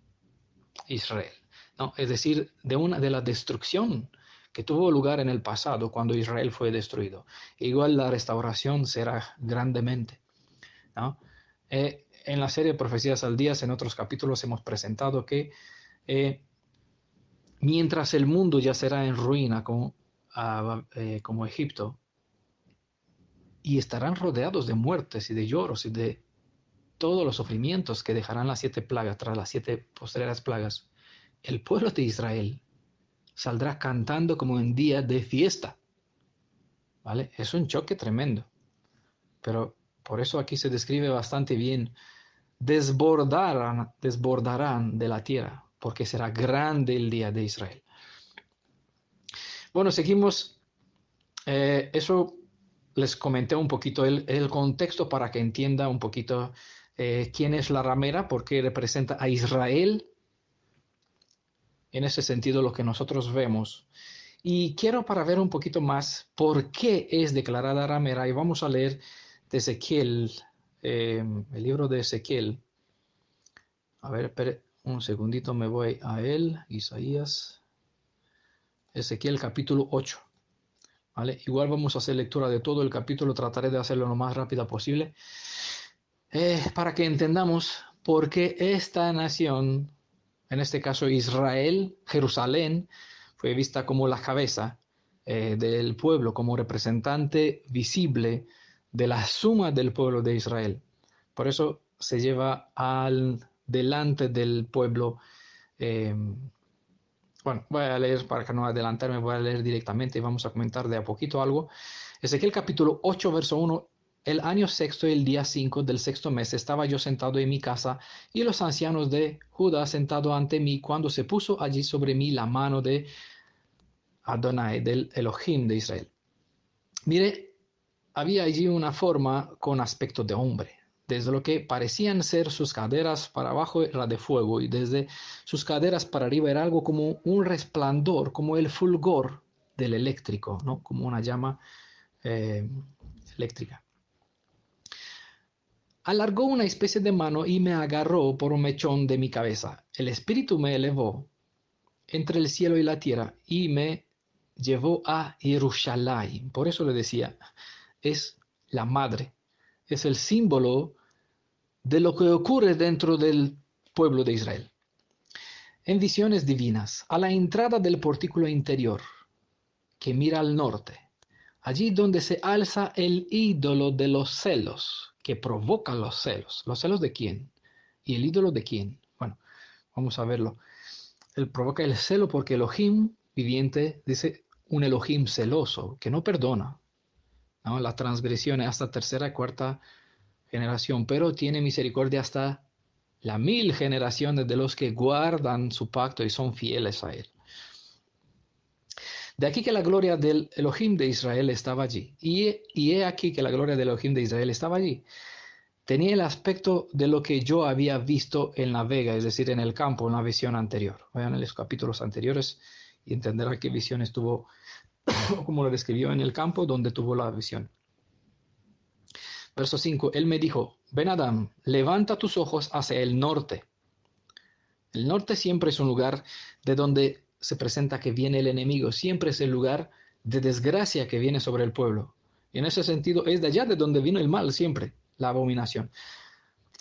S1: Israel, ¿no? Es decir, de la destrucción que tuvo lugar en el pasado cuando Israel fue destruido. Igual la restauración será grandemente, ¿no? En la serie Profecías al Día, en otros capítulos hemos presentado que mientras el mundo ya será en ruina como Egipto, y estarán rodeados de muertes y de lloros y de todos los sufrimientos que dejarán las 7 plagas tras las 7 postreras plagas, el pueblo de Israel saldrá cantando como en día de fiesta, ¿vale? Es un choque tremendo, pero por eso aquí se describe bastante bien, desbordarán de la tierra, porque será grande el día de Israel. Bueno, seguimos, eso les comenté un poquito el contexto para que entienda un poquito quién es la ramera, porque representa a Israel, en ese sentido lo que nosotros vemos. Y quiero para ver un poquito más por qué es declarada ramera, y vamos a leer de Ezequiel, el libro de Ezequiel. A ver, espere un segundito, me voy a él, Isaías, Ezequiel capítulo 8. ¿Vale? Igual vamos a hacer lectura de todo el capítulo, trataré de hacerlo lo más rápida posible, para que entendamos por qué esta nación, en este caso Israel, Jerusalén, fue vista como la cabeza del pueblo, como representante visible de la suma del pueblo de Israel. Por eso se lleva delante del pueblo. Bueno, voy a leer para que no adelantarme, voy a leer directamente y vamos a comentar de a poquito algo. Ezequiel capítulo 8, verso 1. El año sexto y el día 5 del sexto mes estaba yo sentado en mi casa y los ancianos de Judá sentado ante mí cuando se puso allí sobre mí la mano de Adonai, del Elohim de Israel. Mire, había allí una forma con aspecto de hombre, Desde lo que parecían ser sus caderas para abajo era de fuego, y desde sus caderas para arriba era algo como un resplandor, como el fulgor del eléctrico, ¿no? Como una llama eh, eléctrica. Alargó una especie de mano y me agarró por un mechón de mi cabeza. El espíritu me elevó entre el cielo y la tierra y me llevó a Jerusalén. Por eso le decía, es la madre, es el símbolo de lo que ocurre dentro del pueblo de Israel. En visiones divinas, a la entrada del portículo interior, que mira al norte, allí donde se alza el ídolo de los celos, que provoca los celos. ¿Los celos de quién? ¿Y el ídolo de quién? Bueno, vamos a verlo. Él provoca el celo porque Elohim viviente dice un Elohim celoso, que no perdona, ¿no? Las transgresiones hasta tercera y cuarta generación, pero tiene misericordia hasta la 1000 generaciones de los que guardan su pacto y son fieles a él. De aquí que la gloria del Elohim de Israel estaba allí. Y he aquí que la gloria del Elohim de Israel estaba allí. Tenía el aspecto de lo que yo había visto en la vega, es decir, en el campo, en la visión anterior. Vayan a los capítulos anteriores y entenderán qué visión estuvo, como lo describió en el campo donde tuvo la visión. Verso 5, él me dijo, Ben Adam, levanta tus ojos hacia el norte. El norte siempre es un lugar de donde se presenta que viene el enemigo, siempre es el lugar de desgracia que viene sobre el pueblo. Y en ese sentido es de allá de donde vino el mal siempre, la abominación.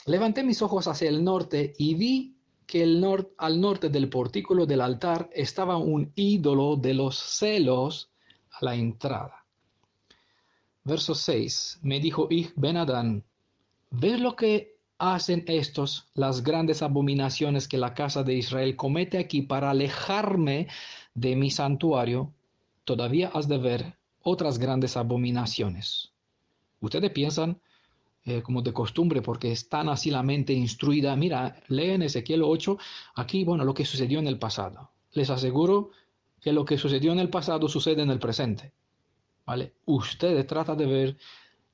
S1: Levanté mis ojos hacia el norte y vi que al norte del portículo del altar estaba un ídolo de los celos a la entrada. Verso 6. Me dijo Ben Adán, ¿ves lo que hacen estos, las grandes abominaciones que la casa de Israel comete aquí para alejarme de mi santuario? Todavía has de ver otras grandes abominaciones. Ustedes piensan, como de costumbre, porque están así la mente instruida. Mira, leen Ezequiel 8, aquí, bueno, lo que sucedió en el pasado. Les aseguro que lo que sucedió en el pasado sucede en el presente. ¿Vale? Ustedes tratan de ver,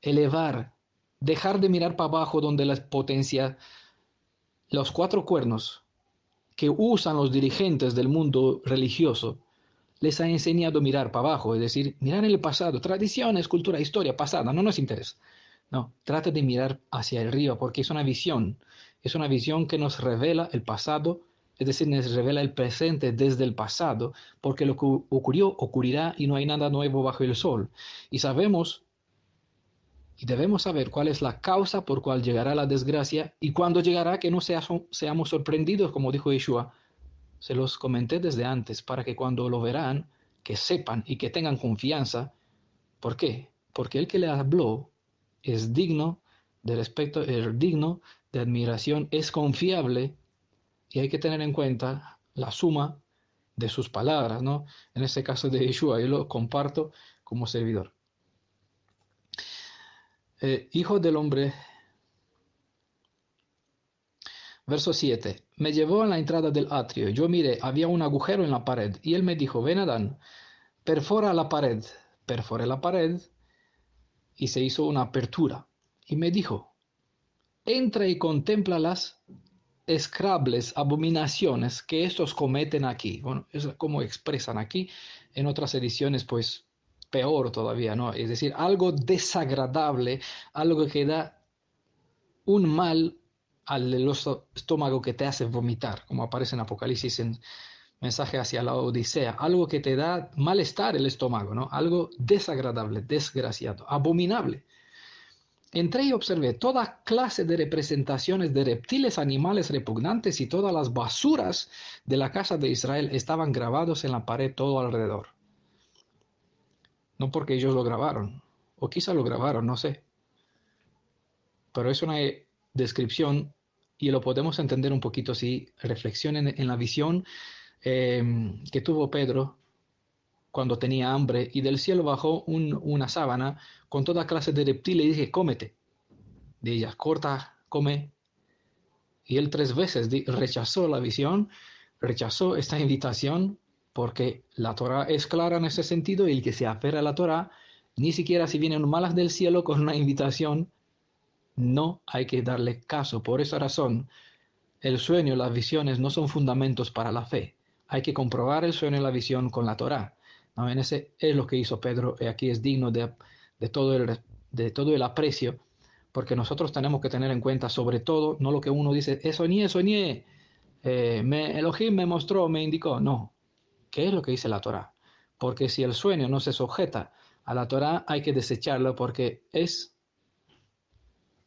S1: elevar, dejar de mirar para abajo donde las potencia, los 4 cuernos que usan los dirigentes del mundo religioso, les ha enseñado a mirar para abajo, es decir, mirar en el pasado, tradiciones, cultura, historia pasada, no nos interesa. No, trata de mirar hacia arriba porque es una visión que nos revela el pasado, es decir, nos revela el presente desde el pasado, porque lo que ocurrió, ocurrirá y no hay nada nuevo bajo el sol. Y sabemos y debemos saber cuál es la causa por cual llegará la desgracia y cuándo llegará que no seamos sorprendidos, como dijo Yeshua. Se los comenté desde antes para que cuando lo verán, que sepan y que tengan confianza. ¿Por qué? Porque el que le habló es digno de respeto, es digno de admiración, es confiable y hay que tener en cuenta la suma de sus palabras, ¿no? En este caso de Yeshua, yo lo comparto como servidor. Hijo del hombre, verso 7. Me llevó a la entrada del atrio. Yo miré, había un agujero en la pared y él me dijo, ven Adán, perfora la pared. Perforé la pared y se hizo una apertura. Y me dijo, entra y contempla las execrables abominaciones que estos cometen aquí. Bueno, es como expresan aquí. En otras ediciones, pues, peor todavía, ¿no? Es decir, algo desagradable, algo que da un mal al estómago que te hace vomitar, como aparece en Apocalipsis en mensaje hacia la Odisea, algo que te da malestar el estómago, ¿no? Algo desagradable, desgraciado, abominable. Entré y observé toda clase de representaciones de reptiles, animales repugnantes y todas las basuras de la casa de Israel estaban grabados en la pared todo alrededor. No porque ellos lo grabaron, o quizá lo grabaron, no sé. Pero es una descripción y lo podemos entender un poquito si reflexionen en la visión que tuvo Pedro cuando tenía hambre y del cielo bajó una sábana con toda clase de reptiles y dije, cómete. De ellas, corta, come. Y él 3 veces rechazó la visión, rechazó esta invitación, porque la Torah es clara en ese sentido y el que se aferra a la Torah, ni siquiera si vienen malas del cielo con una invitación, no hay que darle caso. Por esa razón, el sueño, las visiones no son fundamentos para la fe. Hay que comprobar el sueño y la visión con la Torá. ¿No? En ese es lo que hizo Pedro, y aquí es digno de de todo el aprecio, porque nosotros tenemos que tener en cuenta, sobre todo, no lo que uno dice, soñé, Elohim me mostró, me indicó. No, ¿qué es lo que dice la Torá? Porque si el sueño no se sujeta a la Torá, hay que desecharlo porque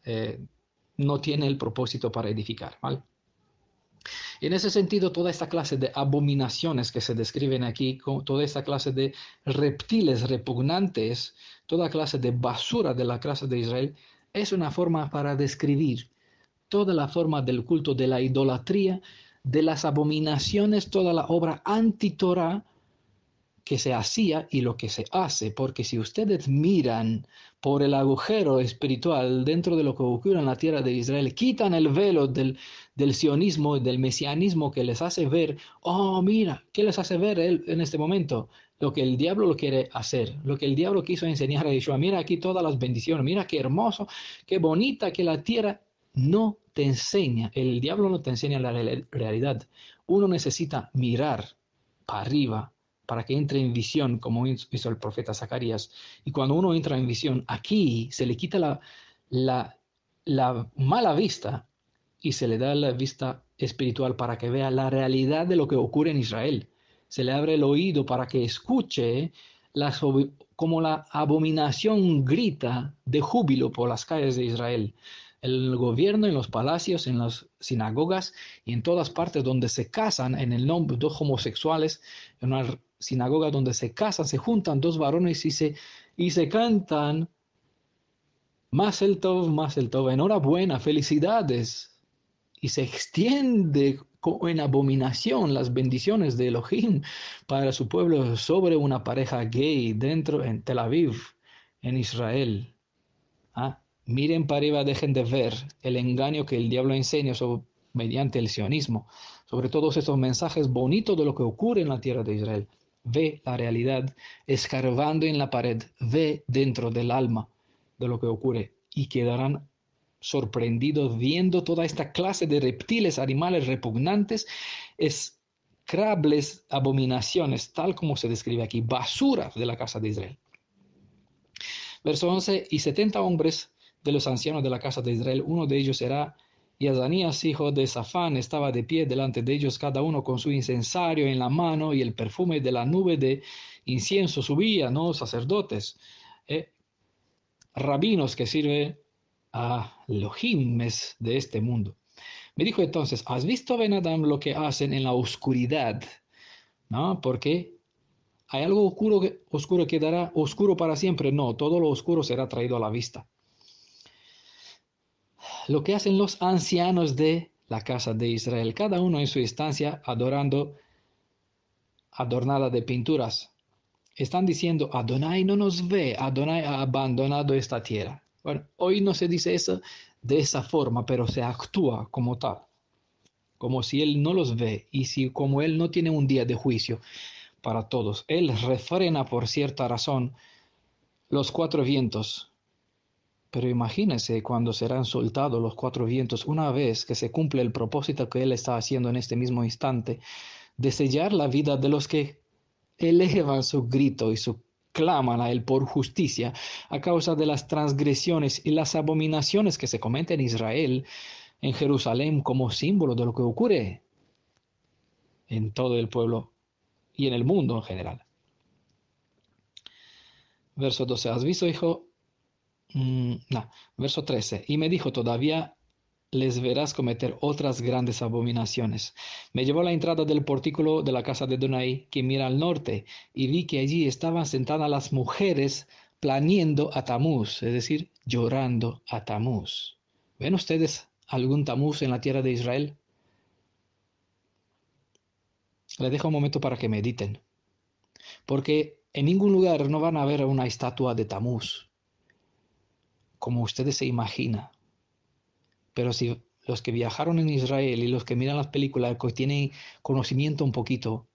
S1: eh, no tiene el propósito para edificar, ¿vale? Y en ese sentido, toda esta clase de abominaciones que se describen aquí, toda esta clase de reptiles repugnantes, toda clase de basura de la clase de Israel, es una forma para describir toda la forma del culto, de la idolatría, de las abominaciones, toda la obra anti-Torah que se hacía y lo que se hace, porque si ustedes miran por el agujero espiritual dentro de lo que ocurre en la tierra de Israel, quitan el velo del sionismo y del mesianismo que les hace ver, oh, mira, ¿qué les hace ver él en este momento? Lo que el diablo lo quiere hacer, lo que el diablo quiso enseñar a Yeshua, mira aquí todas las bendiciones, mira qué hermoso, qué bonita que la tierra no te enseña, el diablo no te enseña la realidad, uno necesita mirar para arriba, para que entre en visión, como hizo el profeta Zacarías. Y cuando uno entra en visión, aquí se le quita la, la mala vista y se le da la vista espiritual para que vea la realidad de lo que ocurre en Israel. Se le abre el oído para que escuche como la abominación grita de júbilo por las calles de Israel. El gobierno en los palacios, en las sinagogas y en todas partes donde se casan en el nombre de dos homosexuales, en una sinagoga donde se casan, se juntan dos varones y se cantan más el Tov, enhorabuena, felicidades. Y se extiende en abominación las bendiciones de Elohim para su pueblo sobre una pareja gay dentro en Tel Aviv, en Israel. ¿Ah? Miren para arriba, dejen de ver el engaño que el diablo enseña mediante el sionismo, sobre todos estos mensajes bonitos de lo que ocurre en la tierra de Israel. Ve la realidad escarbando en la pared, ve dentro del alma de lo que ocurre y quedarán sorprendidos viendo toda esta clase de reptiles, animales repugnantes, execrables abominaciones, tal como se describe aquí, basura de la casa de Israel. Verso 11, y 70 hombres de los ancianos de la casa de Israel, uno de ellos era Yazanías, hijo de Safán, estaba de pie delante de ellos, cada uno con su incensario en la mano, y el perfume de la nube de incienso subía, ¿no? Sacerdotes, rabinos que sirven a Elohimes de este mundo. Me dijo entonces, ¿has visto, Ben Adam, lo que hacen en la oscuridad? ¿No? Porque ¿hay algo oscuro que quedará oscuro para siempre? No, todo lo oscuro será traído a la vista. Lo que hacen los ancianos de la casa de Israel, cada uno en su instancia adorando, adornada de pinturas. Están diciendo, Adonai no nos ve, Adonai ha abandonado esta tierra. Bueno, hoy no se dice eso de esa forma, pero se actúa como tal, como si Él no los ve y si como Él no tiene un día de juicio para todos. Él refrena por cierta razón los cuatro vientos. Pero imagínense cuando serán soltados los cuatro vientos una vez que se cumple el propósito que Él está haciendo en este mismo instante, de sellar la vida de los que elevan su grito y su claman a Él por justicia a causa de las transgresiones y las abominaciones que se cometen en Israel, en Jerusalén, como símbolo de lo que ocurre en todo el pueblo y en el mundo en general. Verso 12. ¿Has visto, hijo? No. Verso 13. Y me dijo, todavía les verás cometer otras grandes abominaciones. Me llevó a la entrada del portículo de la casa de Adonai, que mira al norte, y vi que allí estaban sentadas las mujeres planeando a Tamuz, es decir, llorando a Tamuz. ¿Ven ustedes algún Tamuz en la tierra de Israel? Les dejo un momento para que mediten, porque en ningún lugar no van a ver una estatua de Tamuz, como ustedes se imaginan. Pero si los que viajaron en Israel y los que miran las películas que tienen conocimiento un poquito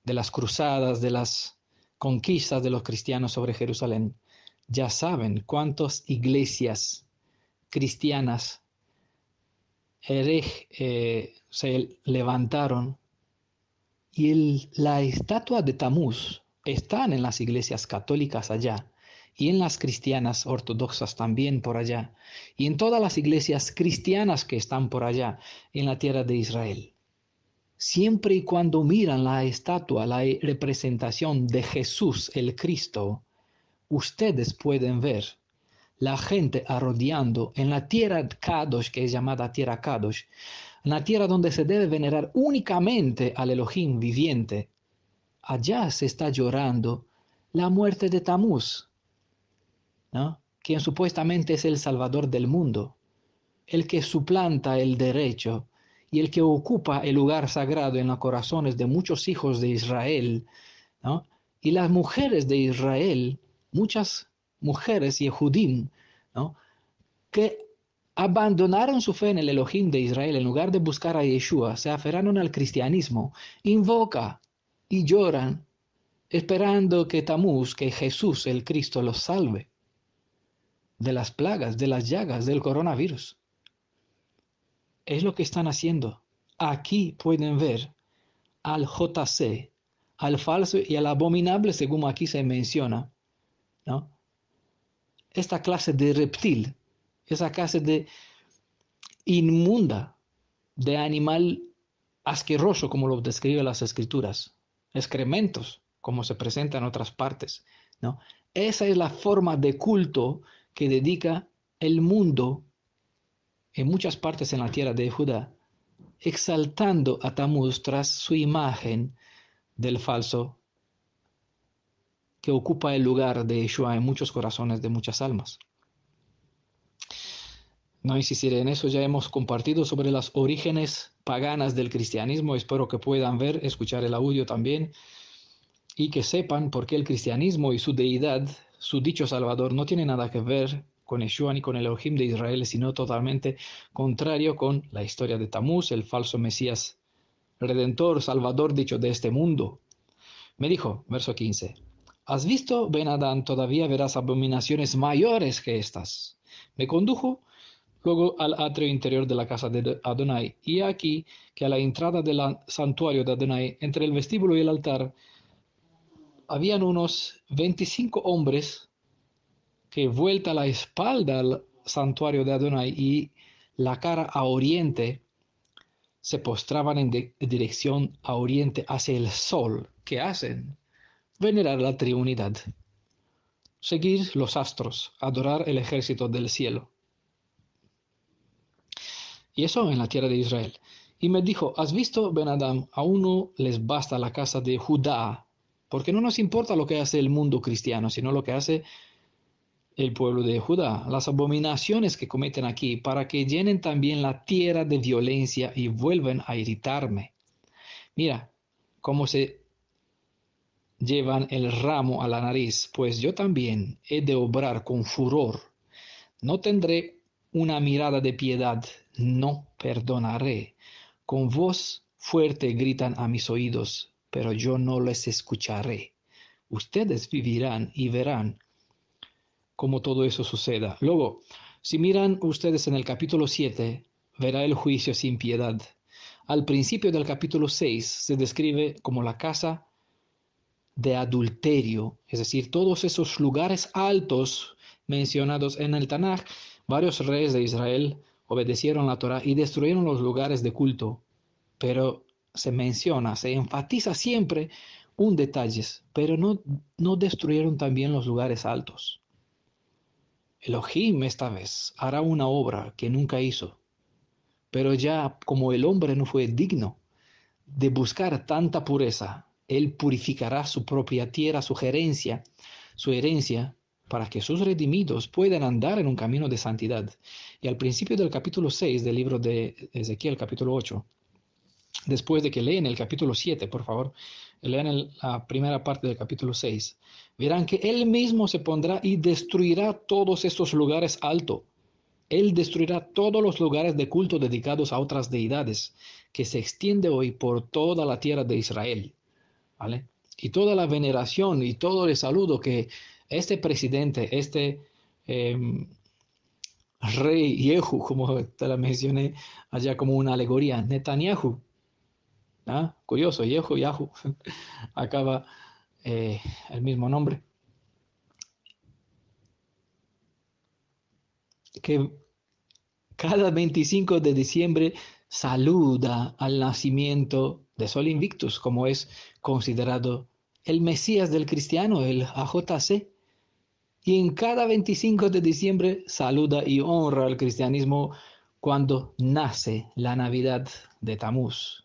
S1: de las cruzadas, de las conquistas de los cristianos sobre Jerusalén, ya saben cuántas iglesias cristianas se levantaron y la estatua de Tamuz están en las iglesias católicas allá y en las cristianas ortodoxas también por allá y en todas las iglesias cristianas que están por allá en la tierra de Israel. Siempre y cuando miran la estatua, la representación de Jesús el Cristo, ustedes pueden ver la gente arrodillando en la tierra Kadosh, que es llamada tierra Kadosh, en la tierra donde se debe venerar únicamente al Elohim viviente. Allá se está llorando la muerte de Tamuz, ¿no? Quien supuestamente es el salvador del mundo, el que suplanta el derecho y el que ocupa el lugar sagrado en los corazones de muchos hijos de Israel, ¿no? Y las mujeres de Israel, muchas mujeres Yehudim, ¿no? Que abandonaron su fe en el Elohim de Israel en lugar de buscar a Yeshua, se aferraron al cristianismo, invoca y lloran, esperando que Tamuz, que Jesús el Cristo los salve de las plagas, de las llagas, del coronavirus. Es lo que están haciendo. Aquí pueden ver al JC, al falso y al abominable, según aquí se menciona, ¿no? Esta clase de reptil, esa clase de inmunda, de animal asqueroso, como lo describen las escrituras, excrementos, como se presenta en otras partes, ¿no? Esa es la forma de culto que dedica el mundo en muchas partes en la tierra de Judá, exaltando a Tamuz tras su imagen del falso que ocupa el lugar de Yeshua en muchos corazones de muchas almas. No insistiré en eso, ya hemos compartido sobre los orígenes paganas del cristianismo. Espero que puedan ver, escuchar el audio también y que sepan por qué el cristianismo y su deidad, su dicho Salvador, no tiene nada que ver con Yeshua ni con el Elohim de Israel, sino totalmente contrario con la historia de Tamuz, el falso Mesías, Redentor, Salvador dicho de este mundo. Me dijo, verso 15, ¿has visto, Ben Adán, todavía verás abominaciones mayores que estas? Me condujo luego al atrio interior de la casa de Adonai, y aquí que a la entrada del santuario de Adonai, entre el vestíbulo y el altar, habían unos 25 hombres que vuelta la espalda al santuario de Adonai y la cara a oriente, se postraban en dirección a oriente hacia el sol. ¿Qué hacen? Venerar la Trinidad, seguir los astros, adorar el ejército del cielo. Y eso en la tierra de Israel. Y me dijo, ¿has visto, Ben Adam? Aún no les basta la casa de Judá, porque no nos importa lo que hace el mundo cristiano, sino lo que hace el pueblo de Judá, las abominaciones que cometen aquí, para que llenen también la tierra de violencia y vuelvan a irritarme. Mira cómo se llevan el ramo a la nariz, pues yo también he de obrar con furor. No tendré una mirada de piedad, no perdonaré. Con voz fuerte gritan a mis oídos, pero yo no les escucharé. Ustedes vivirán y verán cómo todo eso suceda. Luego, si miran ustedes en el capítulo 7, verá el juicio sin piedad. Al principio del capítulo 6 se describe como la casa de adulterio, es decir, todos esos lugares altos mencionados en el Tanaj. Varios reyes de Israel obedecieron la Torah y destruyeron los lugares de culto, pero se menciona, se enfatiza siempre un detalle, pero no destruyeron también los lugares altos. Elohim esta vez hará una obra que nunca hizo, pero ya como el hombre no fue digno de buscar tanta pureza, él purificará su propia tierra, su herencia, para que sus redimidos puedan andar en un camino de santidad. Y al principio del capítulo 6 del libro de Ezequiel, capítulo 8, después de que leen el capítulo 7, por favor, lean la primera parte del capítulo 6, verán que él mismo se pondrá y destruirá todos estos lugares altos. Él destruirá todos los lugares de culto dedicados a otras deidades que se extiende hoy por toda la tierra de Israel, ¿vale? Y toda la veneración y todo el saludo que este presidente, este rey Yehu, como te la mencioné allá como una alegoría, Netanyahu. ¿Ah? Curioso, Yehu, Yahu, acaba el mismo nombre. Que cada 25 de diciembre saluda al nacimiento de Sol Invictus, como es considerado el Mesías del cristiano, el AJC. Y en cada 25 de diciembre saluda y honra al cristianismo cuando nace la Navidad de Tamuz.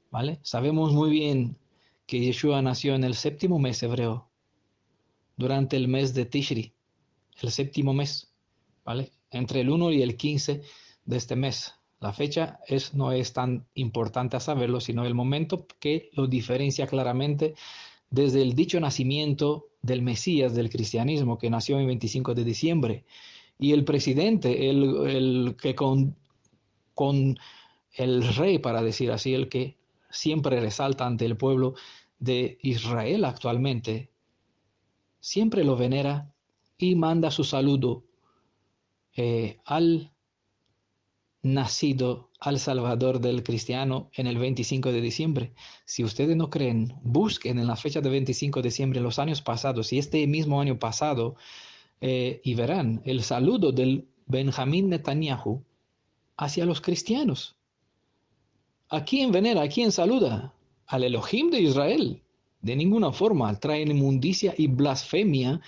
S1: ¿Vale? Sabemos muy bien que Yeshua nació en el séptimo mes hebreo, durante el mes de Tishri, el séptimo mes, ¿vale? Entre el 1 y el 15 de este mes. La fecha no es tan importante a saberlo, sino el momento que lo diferencia claramente desde el dicho nacimiento del Mesías del cristianismo, que nació el 25 de diciembre. Y el presidente, el que con el rey, para decir así, el que siempre resalta ante el pueblo de Israel actualmente, siempre lo venera y manda su saludo al nacido, al Salvador del cristiano en el 25 de diciembre. Si ustedes no creen, busquen en la fecha de 25 de diciembre los años pasados y este mismo año pasado y verán el saludo del Benjamín Netanyahu hacia los cristianos. ¿A quién venera? ¿A quién saluda? Al Elohim de Israel. De ninguna forma trae inmundicia y blasfemia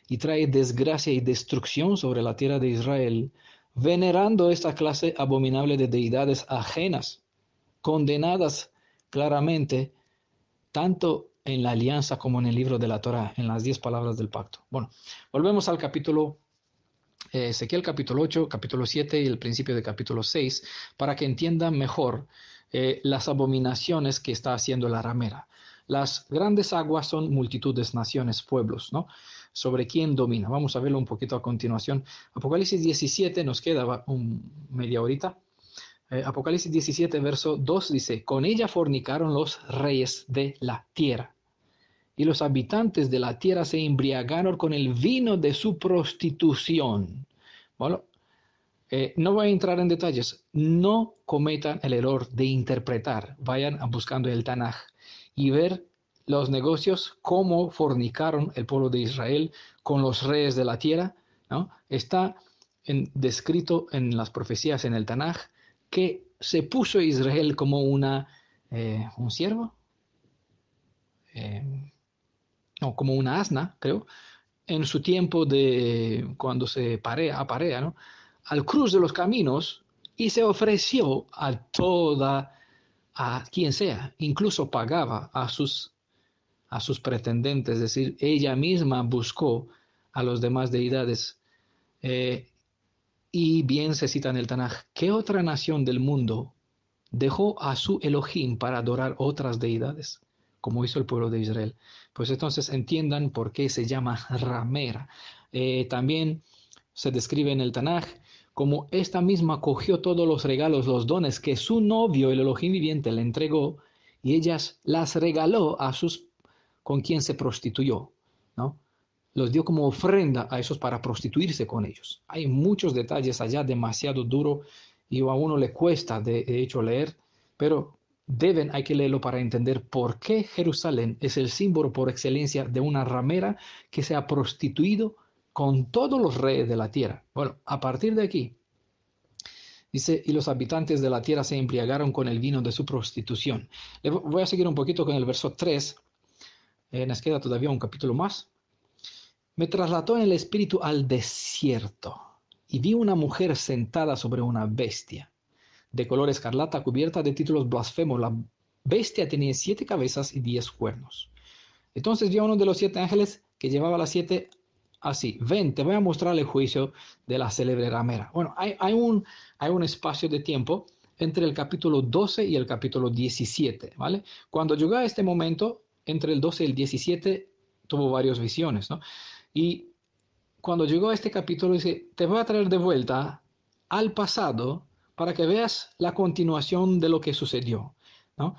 S1: y trae desgracia y destrucción sobre la tierra de Israel, venerando esta clase abominable de deidades ajenas, condenadas claramente tanto en la alianza como en el libro de la Torá, en las 10 palabras del pacto. Bueno, volvemos al capítulo Ezequiel capítulo 8, capítulo 7 y el principio de capítulo 6, para que entiendan mejor las abominaciones que está haciendo la ramera. Las grandes aguas son multitudes, naciones, pueblos, ¿no? Sobre quién domina. Vamos a verlo un poquito a continuación. Apocalipsis 17 nos queda media horita. Apocalipsis 17, verso 2 dice, con ella fornicaron los reyes de la tierra. Y los habitantes de la tierra se embriagaron con el vino de su prostitución. Bueno, no voy a entrar en detalles. No cometan el error de interpretar. Vayan buscando el Tanaj y ver los negocios, cómo fornicaron el pueblo de Israel con los reyes de la tierra, ¿no? Está descrito en las profecías en el Tanaj que se puso Israel como un siervo. No, como una asna, creo, en su tiempo de cuando se aparea, ¿no? Al cruz de los caminos y se ofreció a quien sea, incluso pagaba a sus pretendentes, es decir, ella misma buscó a los demás deidades. Y bien se cita en el Tanaj, ¿qué otra nación del mundo dejó a su Elohim para adorar otras deidades, como hizo el pueblo de Israel? Pues entonces entiendan por qué se llama ramera. También se describe en el Tanaj como esta misma cogió todos los regalos, los dones que su novio, el Elohim viviente, le entregó, y ellas las regaló con quien se prostituyó, ¿no? Los dio como ofrenda a esos para prostituirse con ellos. Hay muchos detalles allá, demasiado duro, y a uno le cuesta de hecho leer, pero hay que leerlo para entender por qué Jerusalén es el símbolo por excelencia de una ramera que se ha prostituido con todos los reyes de la tierra. Bueno, a partir de aquí, dice, y los habitantes de la tierra se embriagaron con el vino de su prostitución. Voy a seguir un poquito con el verso 3, nos queda todavía un capítulo más. Me trasladó en el espíritu al desierto y vi una mujer sentada sobre una bestia, de color escarlata, cubierta de títulos blasfemos. La bestia tenía 7 cabezas y 10 cuernos. Entonces vi a uno de los 7 ángeles que llevaba las 7 así. Ven, te voy a mostrar el juicio de la célebre ramera. Bueno, hay un espacio de tiempo entre el capítulo 12 y el capítulo 17, ¿vale? Cuando llegó a este momento, entre el 12 y el 17, tuvo varias visiones, ¿no? Y cuando llegó a este capítulo dice, te voy a traer de vuelta al pasado para que veas la continuación de lo que sucedió, ¿no?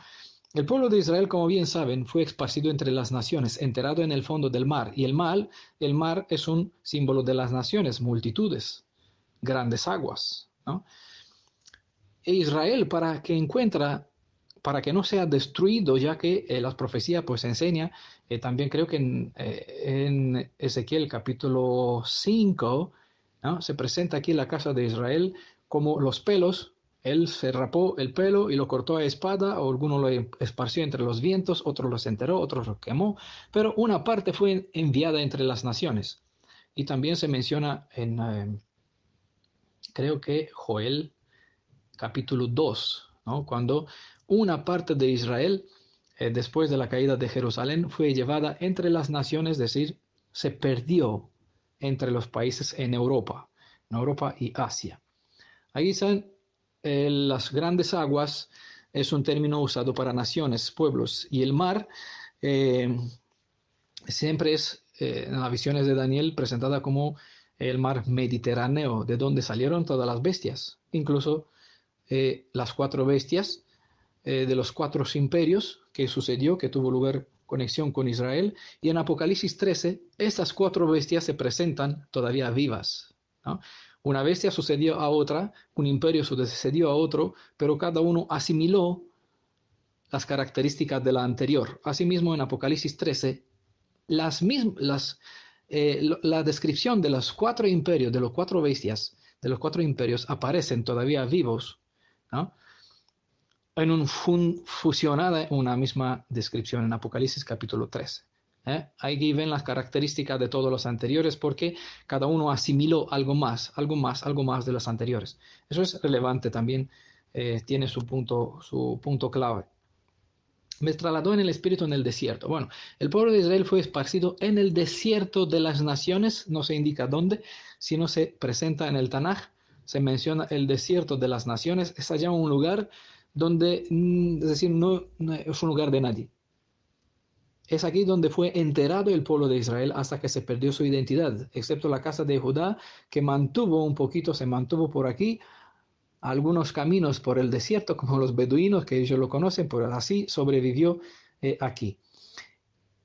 S1: El pueblo de Israel, como bien saben, fue esparcido entre las naciones, enterrado en el fondo del mar. Y el mar es un símbolo de las naciones, multitudes grandes aguas, ¿no? E Israel, para que no sea destruido, ya que las profecías pues enseña, también creo que en Ezequiel capítulo 5, ¿no? Se presenta aquí la casa de Israel como los pelos. Él se rapó el pelo y lo cortó a espada, o alguno lo esparció entre los vientos, otro los enterró, otros lo quemó, pero una parte fue enviada entre las naciones. Y también se menciona en, creo que Joel capítulo 2, ¿no? Cuando una parte de Israel, después de la caída de Jerusalén, fue llevada entre las naciones, es decir, se perdió entre los países en Europa y Asia. Ahí están las grandes aguas, es un término usado para naciones, pueblos, y el mar eh, siempre es, en las visiones de Daniel, presentada como el mar Mediterráneo, de donde salieron todas las bestias, incluso las cuatro bestias de los cuatro imperios que sucedió, que tuvo lugar conexión con Israel, y en Apocalipsis 13, estas cuatro bestias se presentan todavía vivas, ¿no? Una bestia sucedió a otra, un imperio sucedió a otro, pero cada uno asimiló las características de la anterior. Asimismo, en Apocalipsis 13, la descripción de los cuatro imperios, de los cuatro bestias, de los cuatro imperios, aparecen todavía vivos, ¿no? En fusionada una misma descripción en Apocalipsis capítulo 13. Ahí ven las características de todos los anteriores porque cada uno asimiló algo más, algo más, algo más de los anteriores. Eso es relevante también, tiene su punto clave. Me trasladó en el espíritu en el desierto. Bueno, el pueblo de Israel fue esparcido en el desierto de las naciones, no se indica dónde, sino se presenta en el Tanaj, se menciona el desierto de las naciones, es allá un lugar donde, es decir, no es un lugar de nadie. Es aquí donde fue enterrado el pueblo de Israel hasta que se perdió su identidad, excepto la casa de Judá, que se mantuvo por aquí, algunos caminos por el desierto, como los beduinos, que ellos lo conocen, pero así sobrevivió aquí.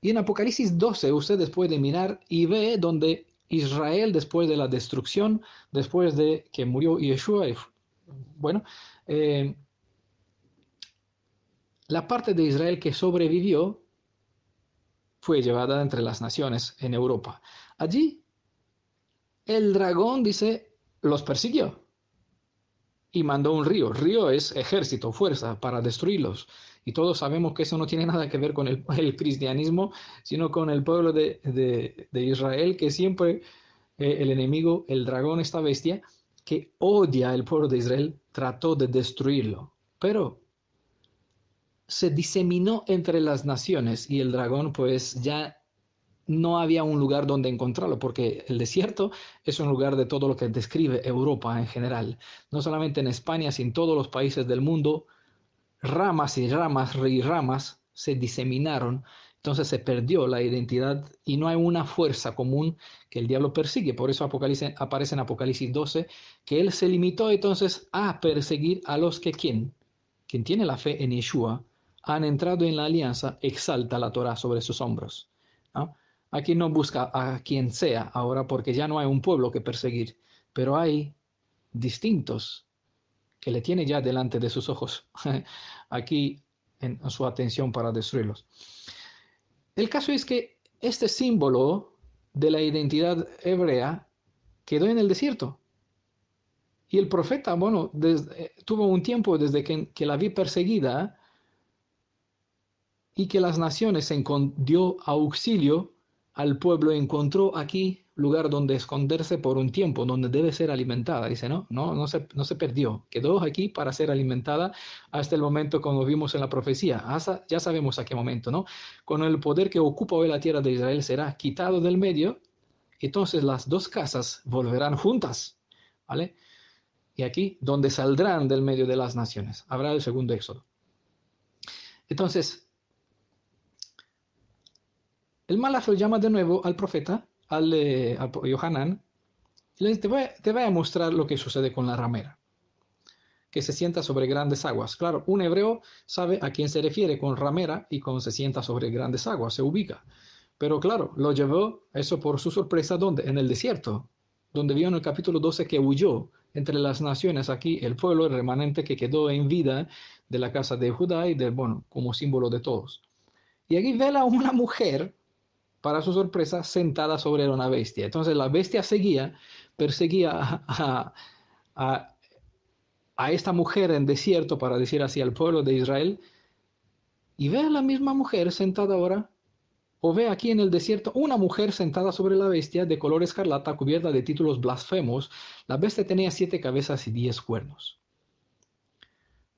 S1: Y en Apocalipsis 12 ustedes pueden mirar y ve donde Israel, después de la destrucción, después de que murió Yeshua, bueno, eh, la parte de Israel que sobrevivió fue llevada entre las naciones en Europa. Allí el dragón, dice, los persiguió y mandó un río. Río es ejército, fuerza para destruirlos. Y todos sabemos que eso no tiene nada que ver con el cristianismo, sino con el pueblo de Israel, que siempre el enemigo, el dragón, esta bestia, que odia al pueblo de Israel, trató de destruirlo. Pero se diseminó entre las naciones y el dragón pues ya no había un lugar donde encontrarlo, porque el desierto es un lugar de todo lo que describe Europa en general. No solamente en España, sino en todos los países del mundo, ramas y ramas y ramas se diseminaron, entonces se perdió la identidad y no hay una fuerza común que el diablo persigue. Por eso aparece en Apocalipsis 12 que él se limitó entonces a perseguir a los que quien tiene la fe en Yeshua, han entrado en la alianza, exalta la Torah sobre sus hombros, ¿no? Aquí no busca a quien sea ahora porque ya no hay un pueblo que perseguir, pero hay distintos que le tiene ya delante de sus ojos aquí en su atención para destruirlos. El caso es que este símbolo de la identidad hebrea quedó en el desierto. Y el profeta, bueno, tuvo un tiempo desde que la vi perseguida y que las naciones dio auxilio al pueblo, encontró aquí lugar donde esconderse por un tiempo, donde debe ser alimentada. Dice, no se perdió, quedó aquí para ser alimentada hasta el momento como vimos en la profecía. Hasta, ya sabemos a qué momento, ¿no? Con el poder que ocupa hoy la tierra de Israel será quitado del medio, entonces las dos casas volverán juntas, ¿vale? Y aquí, donde saldrán del medio de las naciones, habrá el segundo éxodo. Entonces, el Malach lo llama de nuevo al profeta, al Yohanan, y le dice, te voy a mostrar lo que sucede con la ramera, que se sienta sobre grandes aguas. Claro, un hebreo sabe a quién se refiere con ramera y con se sienta sobre grandes aguas, se ubica. Pero claro, lo llevó eso por su sorpresa, ¿dónde? En el desierto. donde vio en el capítulo 12 que huyó entre las naciones, aquí el pueblo, el remanente que quedó en vida de la casa de Judá y bueno, como símbolo de todos. Y aquí ve a una mujer, para su sorpresa, sentada sobre una bestia. Entonces la bestia perseguía a, a esta mujer en desierto, para decir así, al pueblo de Israel, y ve a la misma mujer sentada ahora, o ve aquí en el desierto una mujer sentada sobre la bestia de color escarlata, cubierta de títulos blasfemos. La bestia tenía 7 cabezas y 10 cuernos.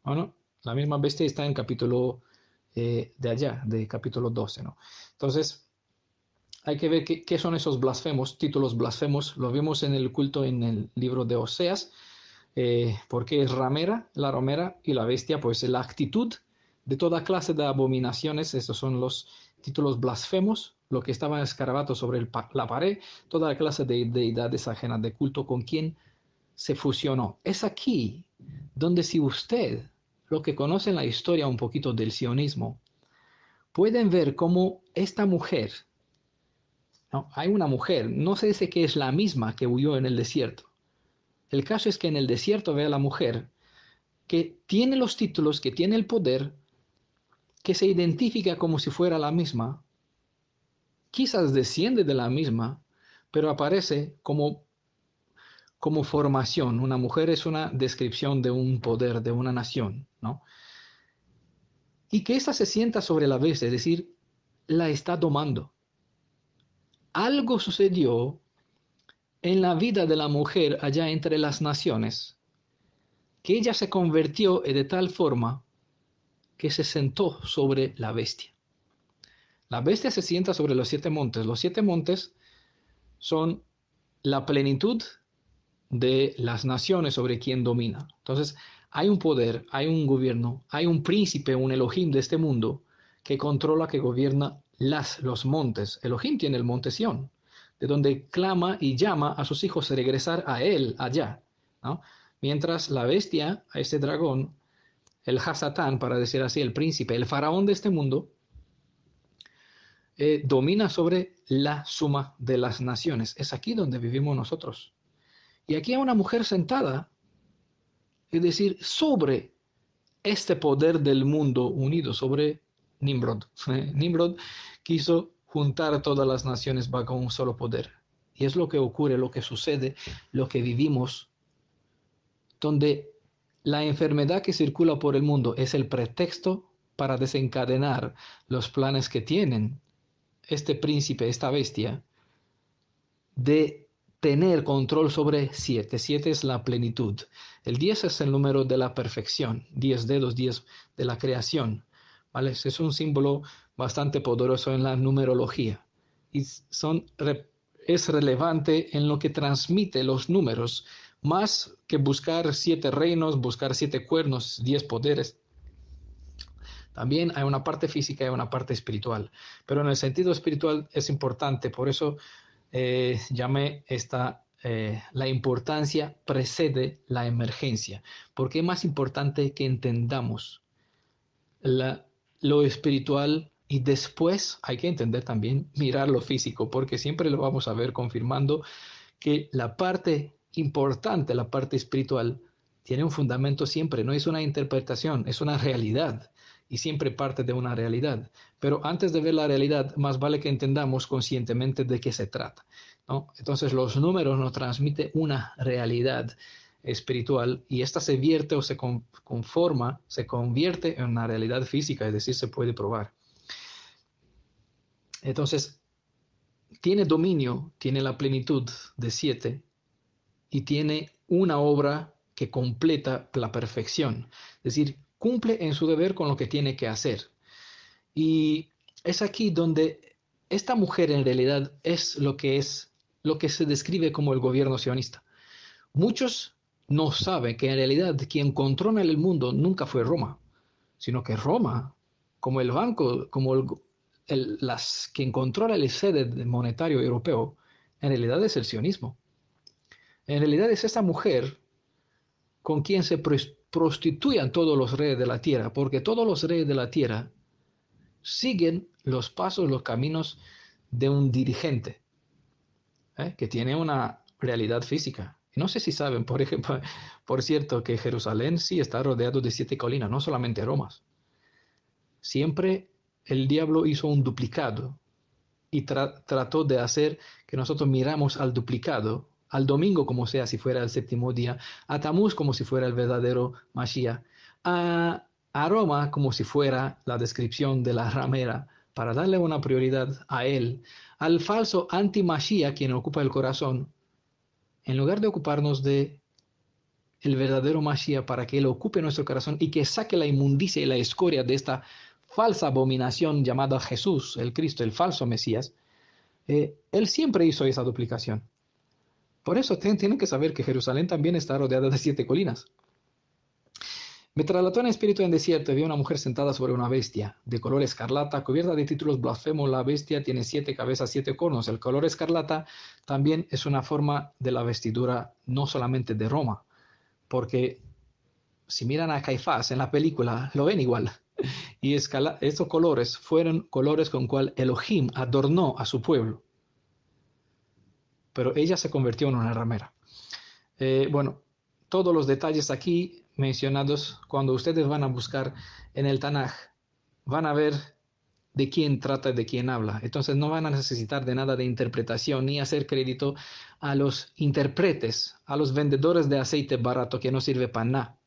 S1: Bueno, la misma bestia está en capítulo de allá, de capítulo 12, ¿no? Entonces, hay que ver qué son esos blasfemos, títulos blasfemos. Lo vimos en el culto en el libro de Oseas, porque es ramera, la ramera y la bestia, pues la actitud de toda clase de abominaciones. Esos son los títulos blasfemos, lo que estaba escarabato sobre la pared, toda clase de deidades ajenas de culto con quien se fusionó. Es aquí donde, si usted, lo que conocen la historia un poquito del sionismo, pueden ver cómo esta mujer, ¿no? Hay una mujer, no se dice que es la misma que huyó en el desierto. El caso es que en el desierto ve a la mujer que tiene los títulos, que tiene el poder, que se identifica como si fuera la misma, quizás desciende de la misma, pero aparece como formación. Una mujer es una descripción de un poder, de una nación, ¿no? Y que ésta se sienta sobre la bestia, es decir, la está domando. Algo sucedió en la vida de la mujer allá entre las naciones, que ella se convirtió de tal forma que se sentó sobre la bestia. La bestia se sienta sobre los 7 montes. Los 7 montes son la plenitud de las naciones sobre quien domina. Entonces, hay un poder, hay un gobierno, hay un príncipe, un Elohim de este mundo que controla, que gobierna los montes. Elohim tiene el monte Sión, de donde clama y llama a sus hijos a regresar a él allá, ¿no? Mientras la bestia, a este dragón, el Hasatán, para decir así, el príncipe, el faraón de este mundo, domina sobre la suma de las naciones. Es aquí donde vivimos nosotros. Y aquí hay una mujer sentada, es decir, sobre este poder del mundo unido, sobre Nimrod. Nimrod quiso juntar a todas las naciones bajo un solo poder. Y es lo que ocurre, lo que sucede, lo que vivimos, donde la enfermedad que circula por el mundo es el pretexto para desencadenar los planes que tienen este príncipe, esta bestia, de tener control sobre 7. 7 es la plenitud. El 10 es el número de la perfección. 10 dedos, 10 de la creación. ¿Vale? Es un símbolo bastante poderoso en la numerología. Y es relevante en lo que transmite los números, más que buscar 7 reinos, buscar 7 cuernos, 10 poderes. También hay una parte física y una parte espiritual. Pero en el sentido espiritual es importante, por eso llamé la importancia precede la emergencia, porque es más importante que entendamos lo espiritual y después hay que entender también, mirar lo físico, porque siempre lo vamos a ver confirmando que la parte importante, la parte espiritual, tiene un fundamento siempre, no es una interpretación, es una realidad y siempre parte de una realidad. Pero antes de ver la realidad, más vale que entendamos conscientemente de qué se trata, ¿no? Entonces los números nos transmiten una realidad espiritual y esta se vierte o se conforma, se convierte en una realidad física, es decir, se puede probar. Entonces, tiene dominio, tiene la plenitud de 7 y tiene una obra que completa la perfección. Es decir, cumple en su deber con lo que tiene que hacer. Y es aquí donde esta mujer en realidad es lo que se describe como el gobierno sionista. Muchos no saben que en realidad quien controla el mundo nunca fue Roma, sino que Roma, como el banco, como quien controla el sede monetario europeo, en realidad es el sionismo. En realidad es esa mujer con quien se prostituyan todos los reyes de la tierra, porque todos los reyes de la tierra siguen los pasos, los caminos de un dirigente, que tiene una realidad física. No sé si saben, por ejemplo, por cierto, que Jerusalén sí está rodeado de 7 colinas, no solamente Roma. Siempre el diablo hizo un duplicado y trató de hacer que nosotros miramos al duplicado, al domingo como sea si fuera el séptimo día, a Tamuz como si fuera el verdadero Mashiach, a Roma como si fuera la descripción de la ramera, para darle una prioridad a él, al falso anti-Mashiach quien ocupa el corazón, en lugar de ocuparnos de el verdadero Mashiach para que él ocupe nuestro corazón y que saque la inmundicia y la escoria de esta falsa abominación llamada Jesús, el Cristo, el falso Mesías. Él siempre hizo esa duplicación. Por eso tienen que saber que Jerusalén también está rodeada de 7 colinas. Me trasladó en espíritu en desierto y vi una mujer sentada sobre una bestia, de color escarlata, cubierta de títulos blasfemos. La bestia tiene 7 cabezas, 7 cornos. El color escarlata también es una forma de la vestidura no solamente de Roma, porque si miran a Caifás en la película, lo ven igual. Y estos colores fueron colores con cual Elohim adornó a su pueblo. Pero ella se convirtió en una ramera. Bueno, todos los detalles aquí mencionados, cuando ustedes van a buscar en el Tanaj, van a ver de quién trata y de quién habla. Entonces no van a necesitar de nada de interpretación ni hacer crédito a los intérpretes, a los vendedores de aceite barato que no sirve para nada.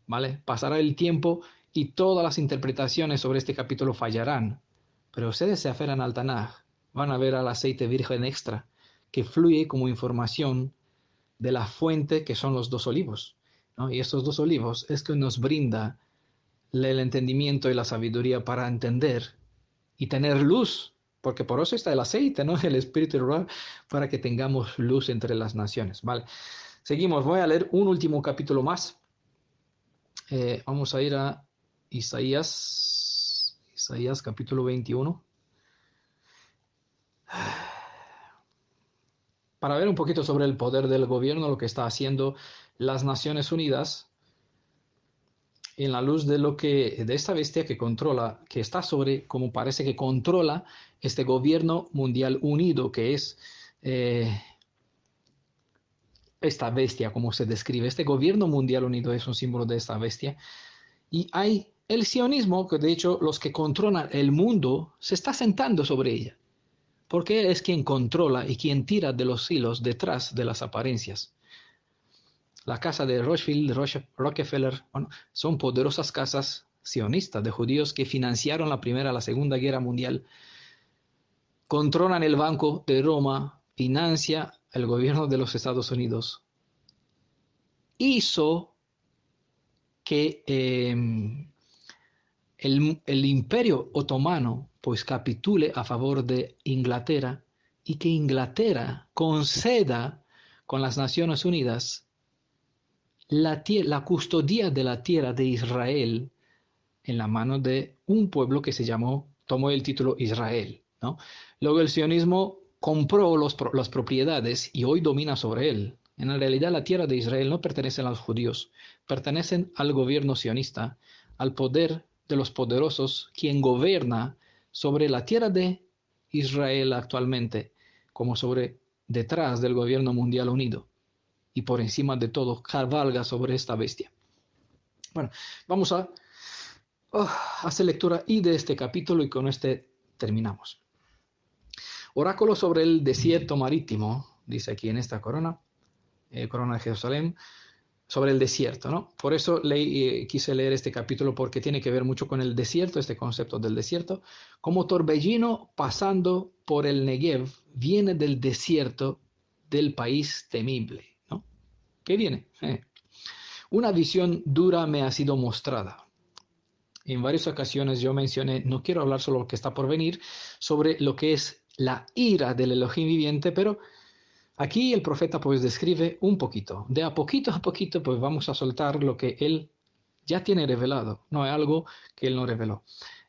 S1: ¿Vale? Pasará el tiempo y todas las interpretaciones sobre este capítulo fallarán. Pero ustedes se aferran al Tanaj, van a ver al aceite virgen extra, que fluye como información de la fuente que son los 2 olivos, ¿no? Y estos 2 olivos es que nos brinda el entendimiento y la sabiduría para entender y tener luz, porque por eso está el aceite, ¿no? El espíritu rural, para que tengamos luz entre las naciones, ¿vale? Seguimos, voy a leer un último capítulo más. Vamos a ir a Isaías capítulo 21. Para ver un poquito sobre el poder del gobierno, lo que está haciendo las Naciones Unidas en la luz de de esta bestia que controla, que está sobre, como parece que controla este gobierno mundial unido, que es esta bestia, como se describe. Este gobierno mundial unido es un símbolo de esta bestia. Y hay el sionismo, que de hecho los que controlan el mundo se está sentando sobre ella, porque él es quien controla y quien tira de los hilos detrás de las apariencias. La casa de Rothschild, Rockefeller, bueno, son poderosas casas sionistas de judíos que financiaron la Primera y la Segunda Guerra Mundial, controlan el Banco de Roma, financia el gobierno de los Estados Unidos. Hizo que el Imperio Otomano pues capitule a favor de Inglaterra y que Inglaterra conceda con las Naciones Unidas la custodia de la tierra de Israel en la mano de un pueblo que tomó el título Israel, ¿no? Luego el sionismo compró las propiedades y hoy domina sobre él. En realidad la tierra de Israel no pertenece a los judíos, pertenecen al gobierno sionista, al poder de los poderosos, quien gobierna sobre la tierra de Israel actualmente, como detrás del gobierno mundial unido. Y por encima de todo, cabalga sobre esta bestia. Bueno, vamos a hacer lectura y de este capítulo y con este terminamos. Oráculo sobre el desierto marítimo, dice aquí en esta corona de Jerusalén, sobre el desierto, ¿no? Por eso quise leer este capítulo porque tiene que ver mucho con el desierto, este concepto del desierto. Como torbellino pasando por el Negev, viene del desierto del país temible, ¿no? ¿Qué viene? Una visión dura me ha sido mostrada. En varias ocasiones yo mencioné, no quiero hablar sobre lo que está por venir, sobre lo que es la ira del Elohim viviente, pero aquí el profeta pues describe un poquito. De a poquito pues vamos a soltar lo que él ya tiene revelado, no es algo que él no reveló.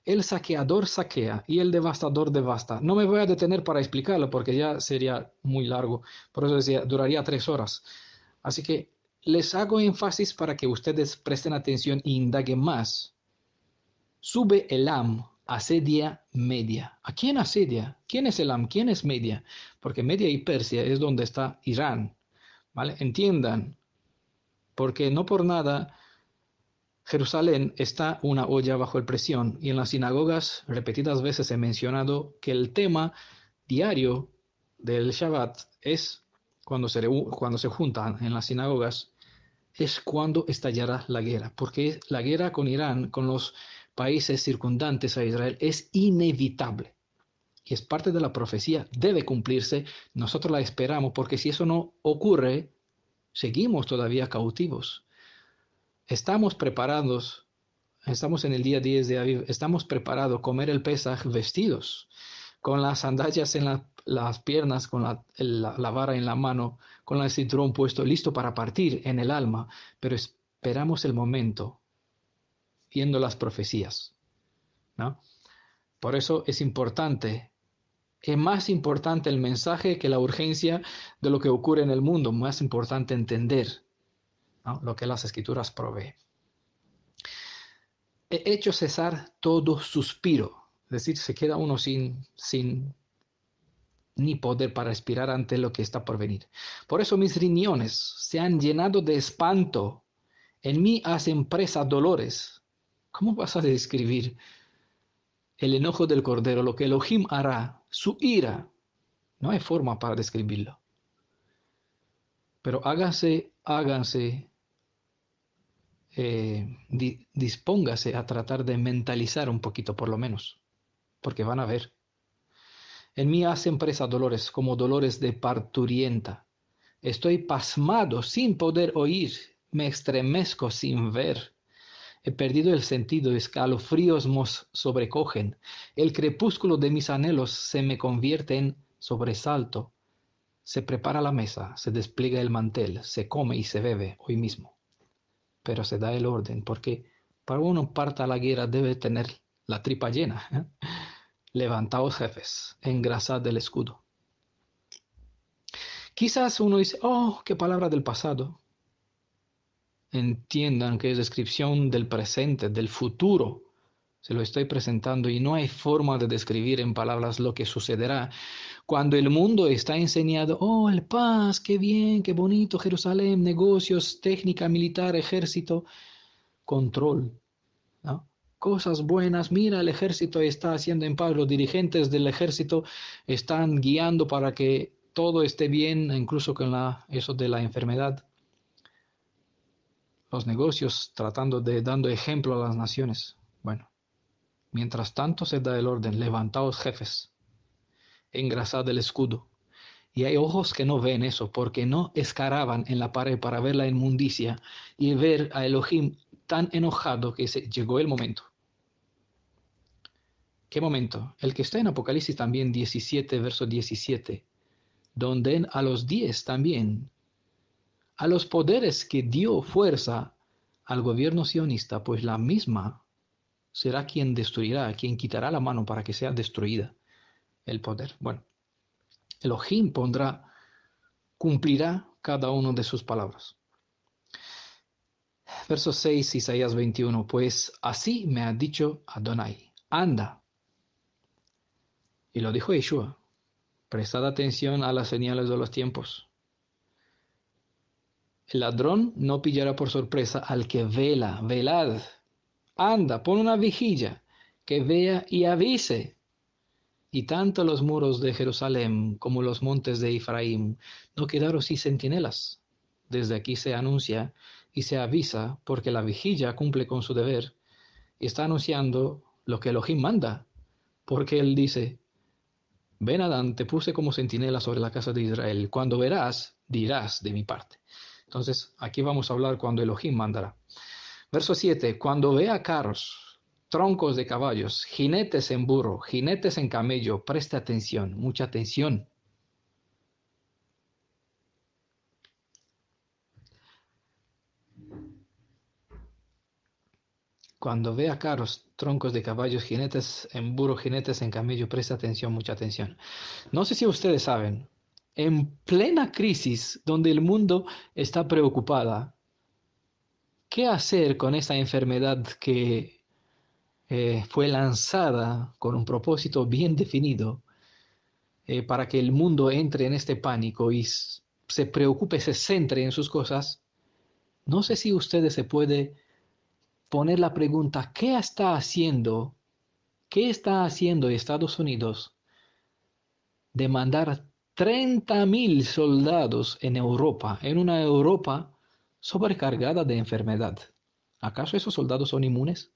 S1: El saqueador saquea y el devastador devasta. No me voy a detener para explicarlo porque ya sería muy largo, por eso decía, duraría 3 horas. Así que les hago énfasis para que ustedes presten atención e indaguen más. Sube Elam, asedia Media. ¿A quién asedia? ¿Quién es Elam? ¿Quién es Media? Porque Media y Persia es donde está Irán. ¿Vale? Entiendan, porque no por nada Jerusalén está una olla bajo presión y en las sinagogas repetidas veces he mencionado que el tema diario del Shabbat es cuando se juntan en las sinagogas, es cuando estallará la guerra, porque la guerra con Irán, con los países circundantes a Israel, es inevitable y es parte de la profecía, debe cumplirse, nosotros la esperamos, porque si eso no ocurre, seguimos todavía cautivos. Estamos preparados, estamos en el día 10 de Aviv, estamos preparados a comer el Pesaj vestidos, con las sandalias en las piernas, con la vara en la mano, con el cinturón puesto, listo para partir en el alma, pero esperamos el momento, viendo las profecías, ¿no? Por eso es más importante el mensaje que la urgencia de lo que ocurre en el mundo, más importante entender, ¿no?, lo que las escrituras proveen. He hecho cesar todo suspiro, es decir, se queda uno sin ni poder para respirar ante lo que está por venir. Por eso mis riñones se han llenado de espanto, en mí hacen presa dolores. ¿Cómo vas a describir el enojo del Cordero, lo que Elohim hará, su ira? No hay forma para describirlo. Pero dispóngase a tratar de mentalizar un poquito por lo menos, porque van a ver. En mí hacen presa dolores, como dolores de parturienta. Estoy pasmado sin poder oír, me estremezco sin ver. He perdido el sentido, escalofríos me sobrecogen. El crepúsculo de mis anhelos se me convierte en sobresalto. Se prepara la mesa, se despliega el mantel, se come y se bebe hoy mismo. Pero se da el orden, porque para uno parta la guerra debe tener la tripa llena, ¿eh? Levantaos, jefes, engrasad el escudo. Quizás uno dice, oh, qué palabra del pasado. Entiendan que es descripción del presente, del futuro. Se lo estoy presentando y no hay forma de describir en palabras lo que sucederá cuando el mundo está enseñado, oh, el paz, qué bien, qué bonito, Jerusalén, negocios, técnica militar, ejército, control, ¿no? Cosas buenas, mira, el ejército está haciendo en paz, los dirigentes del ejército están guiando para que todo esté bien, incluso con eso de la enfermedad. Los negocios tratando de dando ejemplo a las naciones. Bueno, mientras tanto se da el orden, levantaos jefes, engrasad el escudo. Y hay ojos que no ven eso, porque no escaraban en la pared para ver la inmundicia y ver a Elohim tan enojado que llegó el momento. ¿Qué momento? El que está en Apocalipsis también 17, verso 17, donde a los 10 también, a los poderes que dio fuerza al gobierno sionista, pues la misma será quien destruirá, quien quitará la mano para que sea destruida el poder. Bueno, Elohim cumplirá cada una de sus palabras. Verso 6, Isaías 21, pues así me ha dicho Adonai, anda. Y lo dijo Yeshua, prestad atención a las señales de los tiempos. El ladrón no pillará por sorpresa al que vela, velad. Anda, pon una vigilla, que vea y avise. Y tanto los muros de Jerusalén como los montes de Efraín no quedaron sin centinelas. Desde aquí se anuncia y se avisa porque la vigilla cumple con su deber y está anunciando lo que Elohim manda. Porque él dice, ven Adán, te puse como centinela sobre la casa de Israel. Cuando verás, dirás de mi parte. Entonces, aquí vamos a hablar cuando Elohim mandará. Verso 7, cuando vea carros, troncos de caballos, jinetes en burro, jinetes en camello, preste atención, mucha atención. Cuando vea carros, troncos de caballos, jinetes en burro, jinetes en camello, preste atención, mucha atención. No sé si ustedes saben, en plena crisis donde el mundo está preocupada, ¿qué hacer con esta enfermedad que fue lanzada con un propósito bien definido para que el mundo entre en este pánico y se preocupe, se centre en sus cosas. No sé si ustedes se puede poner la pregunta, qué está haciendo Estados Unidos de mandar 30.000 soldados en Europa, en una Europa sobrecargada de enfermedad? ¿Acaso esos soldados son inmunes?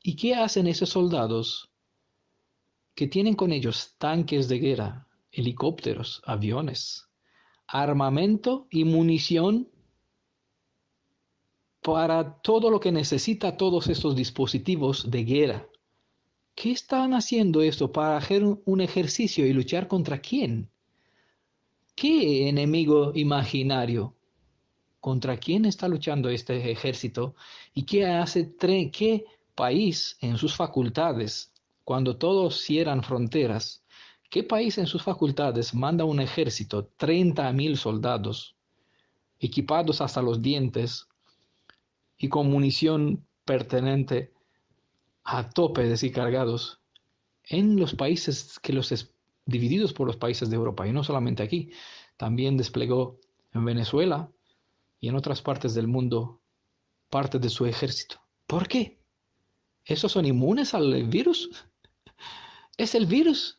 S1: ¿Y qué hacen esos soldados que tienen con ellos tanques de guerra, helicópteros, aviones, armamento y munición para todo lo que necesita todos estos dispositivos de guerra? ¿Qué están haciendo esto para hacer un ejercicio y luchar contra quién? ¿Qué enemigo imaginario? ¿Contra quién está luchando este ejército? ¿Y qué país en sus facultades, cuando todos cierran fronteras, qué país en sus facultades manda un ejército, 30.000 soldados, equipados hasta los dientes y con munición pertinente a tope de cargados, en los países divididos por los países de Europa, y no solamente aquí, también desplegó en Venezuela y en otras partes del mundo parte de su ejército? ¿Por qué? ¿Esos son inmunes al virus? ¿Es el virus?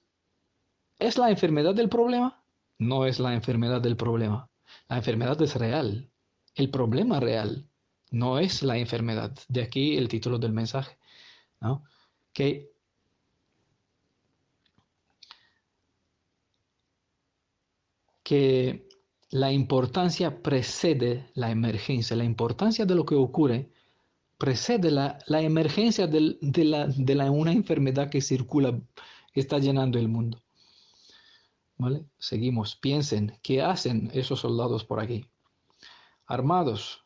S1: ¿Es la enfermedad del problema? No es la enfermedad del problema. La enfermedad es real. El problema real no es la enfermedad. De aquí el título del mensaje, ¿no? Que que la importancia precede la emergencia. La importancia de lo que ocurre precede la emergencia una enfermedad que circula, que está llenando el mundo. ¿Vale? Seguimos. Piensen, ¿qué hacen esos soldados por aquí? Armados.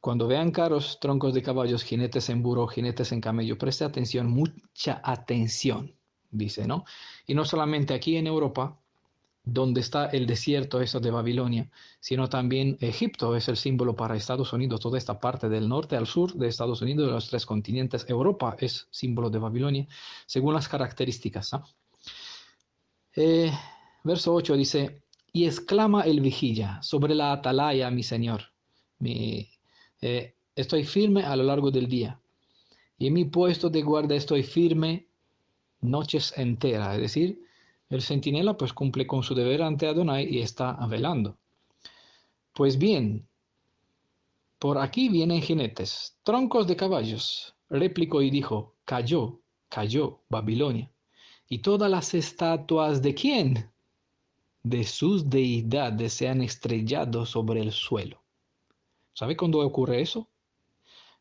S1: Cuando vean carros, troncos de caballos, jinetes en burro, jinetes en camello, preste atención, mucha atención, dice, ¿no? Y no solamente aquí en Europa, donde está el desierto eso de Babilonia, sino también Egipto es el símbolo para Estados Unidos, toda esta parte del norte al sur de Estados Unidos, de los tres continentes. Europa es símbolo de Babilonia, según las características. ¿Ah? Verso 8 dice, y exclama el vigilla sobre la atalaya, mi señor, estoy firme a lo largo del día, y en mi puesto de guarda estoy firme noches enteras, es decir, el centinela pues cumple con su deber ante Adonai y está velando. Pues bien, por aquí vienen jinetes, troncos de caballos. Replicó y dijo, cayó Babilonia. ¿Y todas las estatuas de quién? De sus deidades se han estrellado sobre el suelo. ¿Sabe cuándo ocurre eso?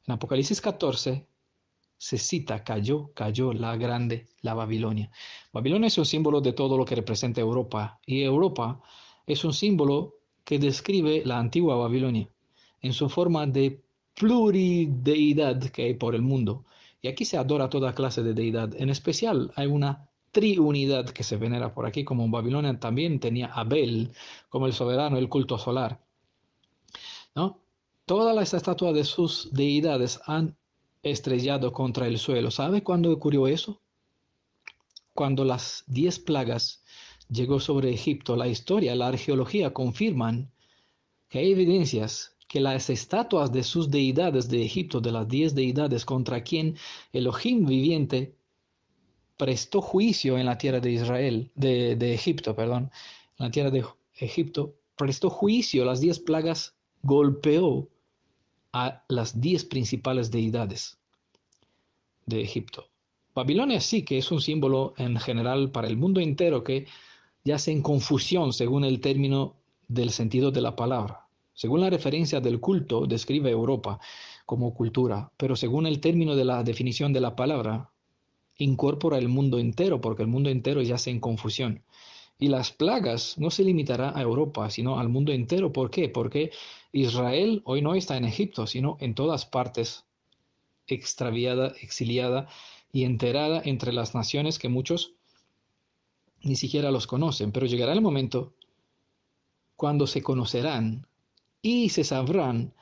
S1: En Apocalipsis 14 se cita, cayó la grande, la Babilonia. Babilonia es un símbolo de todo lo que representa Europa, y Europa es un símbolo que describe la antigua Babilonia en su forma de plurideidad que hay por el mundo. Y aquí se adora toda clase de deidad. En especial hay una triunidad que se venera por aquí, como en Babilonia también tenía Abel como el soberano, el culto solar, ¿no? Todas las estatuas de sus deidades han estrellado contra el suelo. ¿Sabe cuándo ocurrió eso? Cuando las 10 plagas llegó sobre Egipto. La historia, la arqueología confirman que hay evidencias que las estatuas de sus deidades de Egipto, de las 10 deidades contra quien Elohim viviente prestó juicio en la tierra de Israel, de Egipto, perdón, en la tierra de Egipto, prestó juicio, las 10 plagas golpeó a las 10 principales deidades de Egipto. Babilonia sí que es un símbolo en general para el mundo entero que yace en confusión según el término del sentido de la palabra. Según la referencia del culto, describe Europa como cultura, pero según el término de la definición de la palabra, incorpora el mundo entero, porque el mundo entero yace en confusión. Y las plagas no se limitará a Europa, sino al mundo entero. ¿Por qué? Porque Israel hoy no está en Egipto, sino en todas partes, extraviada, exiliada y enterrada entre las naciones que muchos ni siquiera los conocen. Pero llegará el momento cuando se conocerán y se sabrán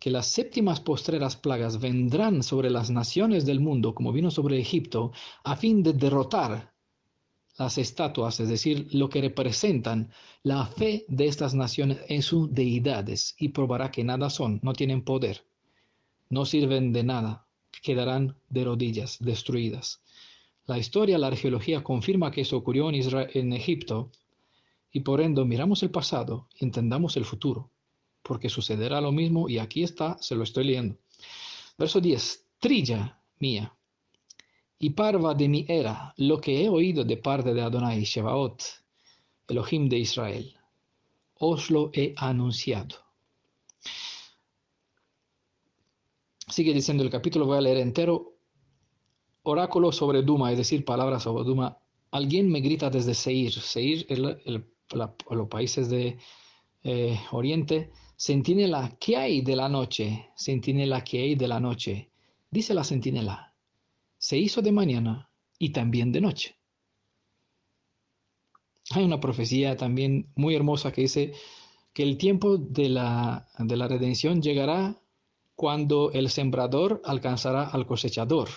S1: que las séptimas postreras plagas vendrán sobre las naciones del mundo, como vino sobre Egipto, a fin de derrotar las estatuas, es decir, lo que representan la fe de estas naciones en sus deidades, y probará que nada son, no tienen poder, no sirven de nada, quedarán de rodillas, destruidas. La historia, la arqueología confirma que eso ocurrió en Israel, en Egipto, y por ende miramos el pasado y entendamos el futuro, porque sucederá lo mismo, y aquí está, se lo estoy leyendo. Verso 10, trilla mía, y parva de mi era, lo que he oído de parte de Adonai Shebaot, Elohim de Israel, os lo he anunciado. Sigue diciendo el capítulo, voy a leer entero. Oráculo sobre Duma, es decir, palabras sobre Duma. Alguien me grita desde Seir. Seir es los países de Oriente. Centinela, ¿qué hay de la noche? Centinela, ¿qué hay de la noche? Dice la centinela, se hizo de mañana y también de noche. Hay una profecía también muy hermosa que dice que el tiempo de la redención llegará cuando el sembrador alcanzará al cosechador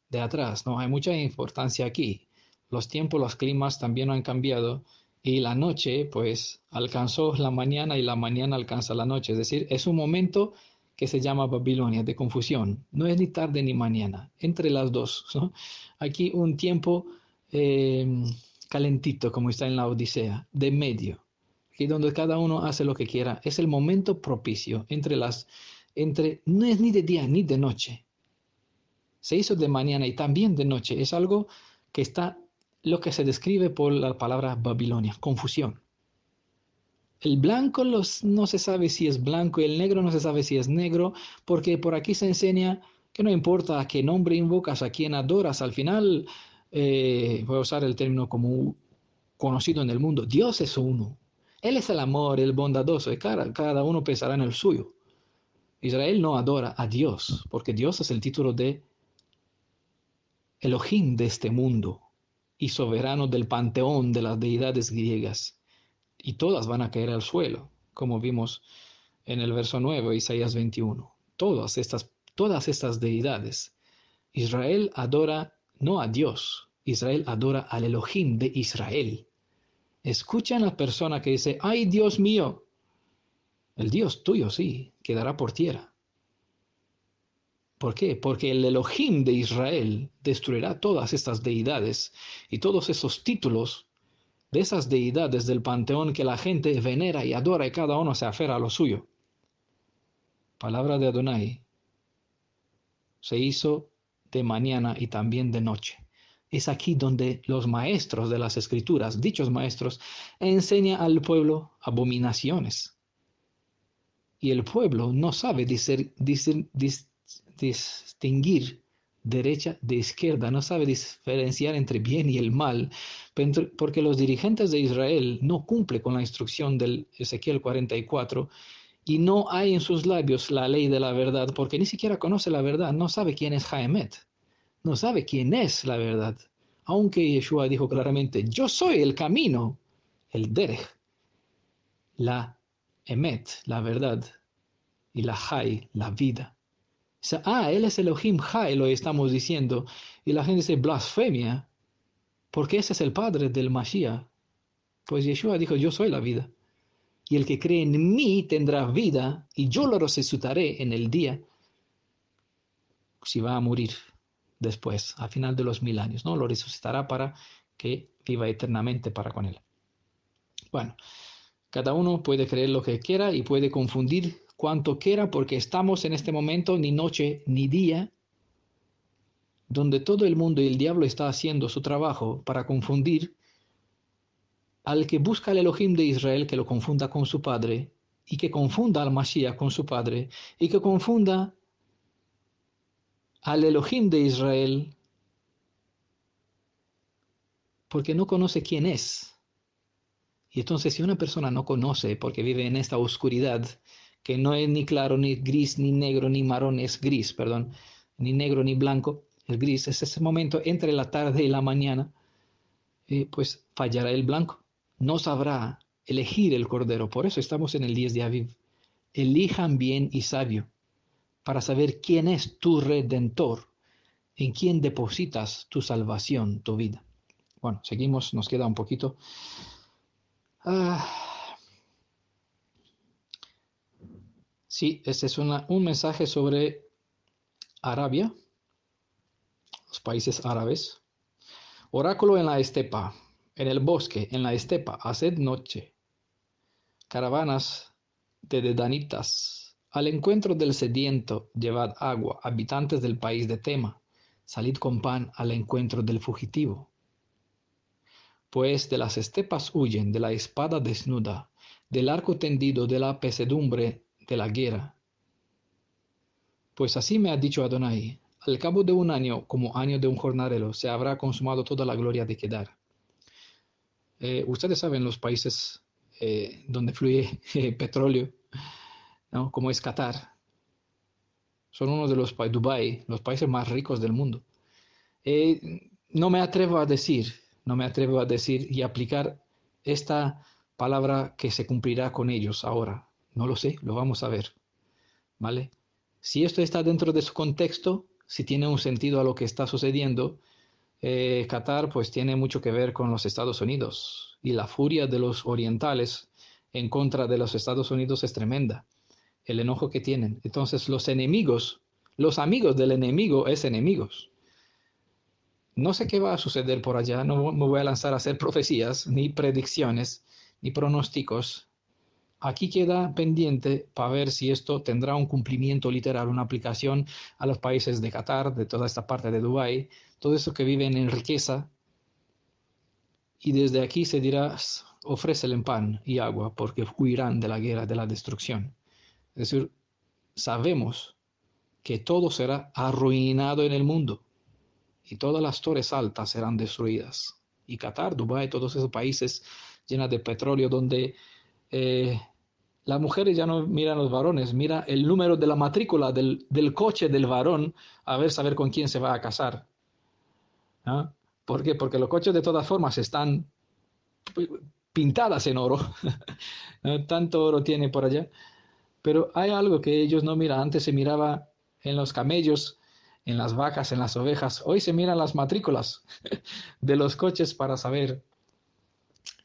S1: de atrás. No hay mucha importancia aquí. Los tiempos, los climas también han cambiado y la noche pues alcanzó la mañana y la mañana alcanza la noche. Es decir, es un momento que se llama Babilonia, de confusión. No es ni tarde ni mañana, entre las dos, ¿no? Aquí un tiempo eh, calentito, como está en la Odisea, de medio, aquí donde cada uno hace lo que quiera. Es el momento propicio no es ni de día ni de noche. Se hizo de mañana y también de noche. Es algo que está, lo que se describe por la palabra Babilonia, confusión. El blanco no se sabe si es blanco y el negro no se sabe si es negro, porque por aquí se enseña que no importa a qué nombre invocas, a quién adoras, al final, voy a usar el término como conocido en el mundo, Dios es uno. Él es el amor, el bondadoso, y cada uno pensará en el suyo. Israel no adora a Dios, porque Dios es el título de Elohim de este mundo y soberano del panteón de las deidades griegas, y todas van a caer al suelo, como vimos en el verso 9, Isaías 21. Todas estas deidades. Israel adora no a Dios, Israel adora al Elohim de Israel. Escuchan a la persona que dice, ¡ay, Dios mío! El Dios tuyo sí, quedará por tierra. ¿Por qué? Porque el Elohim de Israel destruirá todas estas deidades y todos esos títulos de esas deidades del panteón que la gente venera y adora y cada uno se aferra a lo suyo. Palabra de Adonai se hizo de mañana y también de noche. Es aquí donde los maestros de las escrituras, dichos maestros, enseñan al pueblo abominaciones. Y el pueblo no sabe distinguir derecha de izquierda, no sabe diferenciar entre bien y el mal, porque los dirigentes de Israel no cumplen con la instrucción del Ezequiel 44 y no hay en sus labios la ley de la verdad, porque ni siquiera conoce la verdad, no sabe quién es Haemet, no sabe quién es la verdad, aunque Yeshua dijo claramente, yo soy el camino, el derech, la emet, la verdad, y la Hay, la vida. Él es Elohim Jai, lo estamos diciendo. Y la gente dice blasfemia, porque ese es el padre del Mashiach. Pues Yeshua dijo, yo soy la vida. Y el que cree en mí tendrá vida, y yo lo resucitaré en el día, si va a morir después, al final de los 1000 años, ¿no? Lo resucitará para que viva eternamente para con él. Bueno, cada uno puede creer lo que quiera y puede confundir cuanto quiera, porque estamos en este momento ni noche ni día, donde todo el mundo y el diablo está haciendo su trabajo para confundir al que busca el Elohim de Israel, que lo confunda con su padre, y que confunda al Mashiach con su padre, y que confunda al Elohim de Israel, porque no conoce quién es. Y entonces si una persona no conoce, porque vive en esta oscuridad, que no es ni claro, ni gris, ni negro, ni marrón, es gris, perdón, ni negro, ni blanco, el gris es ese momento entre la tarde y la mañana, pues fallará el blanco. No sabrá elegir el cordero. Por eso estamos en el 10 de Aviv. Elijan bien y sabio. para saber quién es tu Redentor, en quién depositas tu salvación, tu vida. Bueno, seguimos, nos queda un poquito. Sí, este es un mensaje sobre Arabia, los países árabes. Oráculo en la estepa, en el bosque, en la estepa, haced noche. Caravanas de dedanitas, al encuentro del sediento, llevad agua, habitantes del país de Tema, salid con pan al encuentro del fugitivo. Pues de las estepas huyen, de la espada desnuda, del arco tendido, de la pesadumbre de la guerra. Pues así me ha dicho Adonai, al cabo de un año, como año de un jornalero, se habrá consumado toda la gloria de Kedar. Ustedes saben los países donde fluye petróleo, ¿no? Como es Qatar. Son uno de los países, Dubái, los países más ricos del mundo. No me atrevo a decir, y aplicar esta palabra que se cumplirá con ellos ahora. No lo sé, lo vamos a ver, ¿vale? Si esto está dentro de su contexto, si tiene un sentido a lo que está sucediendo, Qatar pues tiene mucho que ver con los Estados Unidos y la furia de los orientales en contra de los Estados Unidos es tremenda, el enojo que tienen. Entonces los enemigos, los amigos del enemigo es enemigos. No sé qué va a suceder por allá, no me voy a lanzar a hacer profecías, ni predicciones, ni pronósticos. Aquí queda pendiente para ver si esto tendrá un cumplimiento literal, una aplicación a los países de Qatar, de toda esta parte de Dubái, todo eso que viven en riqueza. Y desde aquí se dirá, ofrécelen pan y agua, porque huirán de la guerra, de la destrucción. Es decir, sabemos que todo será arruinado en el mundo y todas las torres altas serán destruidas. Y Qatar, Dubái, todos esos países llenos de petróleo donde las mujeres ya no miran a los varones, mira el número de la matrícula del coche del varón a ver, saber con quién se va a casar. ¿Ah? ¿Por qué? Porque los coches de todas formas están pintadas en oro. ¿No? Tanto oro tiene por allá. Pero hay algo que ellos no miran. Antes se miraba en los camellos, en las vacas, en las ovejas. Hoy se miran las matrículas de los coches para saber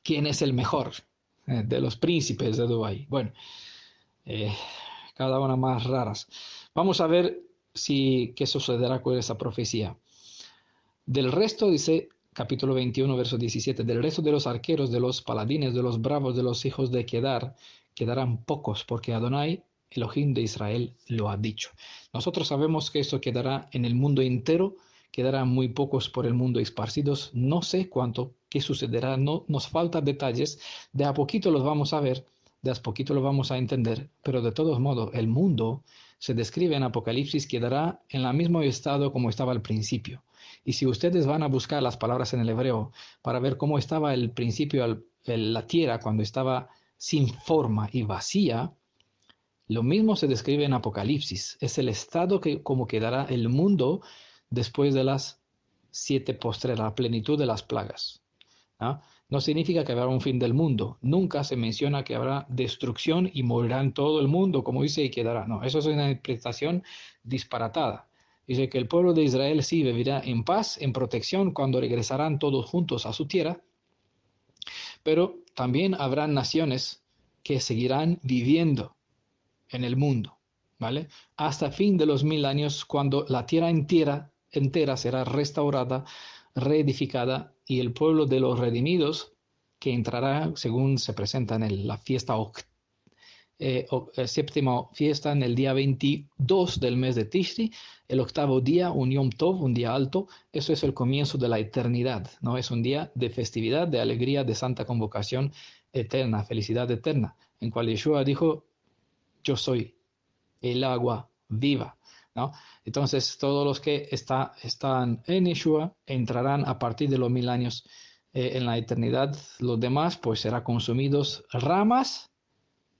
S1: quién es el mejor de los príncipes de Dubái. Bueno, eh, cada una más raras. Vamos a ver qué sucederá con esa profecía. Del resto, dice capítulo 21, verso 17, del resto de los arqueros, de los paladines, de los bravos, de los hijos de Kedar, quedarán pocos, porque Adonai, Elohim de Israel, lo ha dicho. Nosotros sabemos que esto quedará en el mundo entero, quedarán muy pocos por el mundo esparcidos. No sé cuánto, qué sucederá, no nos faltan detalles, de a poquito los vamos a ver, de a poquito lo vamos a entender, pero de todos modos, el mundo se describe en Apocalipsis, quedará en el mismo estado como estaba al principio. Y si ustedes van a buscar las palabras en el hebreo para ver cómo estaba el principio, la tierra cuando estaba sin forma y vacía, lo mismo se describe en Apocalipsis. Es el estado que como quedará el mundo después de las 7 postreras, la plenitud de las plagas. ¿No? No significa que habrá un fin del mundo. Nunca se menciona que habrá destrucción y morirá en todo el mundo, como dice, y quedará. No, eso es una interpretación disparatada. Dice que el pueblo de Israel sí vivirá en paz, en protección, cuando regresarán todos juntos a su tierra, pero también habrá naciones que seguirán viviendo en el mundo, ¿vale? Hasta fin de los 1000 años, cuando la tierra entera será restaurada, reedificada, y el pueblo de los redimidos, que entrará, según se presenta en la fiesta séptima fiesta, en el día 22 del mes de Tishri, el octavo día, un Yom Tov, un día alto. Eso es el comienzo de la eternidad, ¿no? Es un día de festividad, de alegría, de santa convocación eterna, felicidad eterna, en cual Yeshua dijo, yo soy el agua viva, ¿no? Entonces, todos los que están en Yeshua entrarán a partir de los 1000 años en la eternidad. Los demás, pues, serán consumidos ramas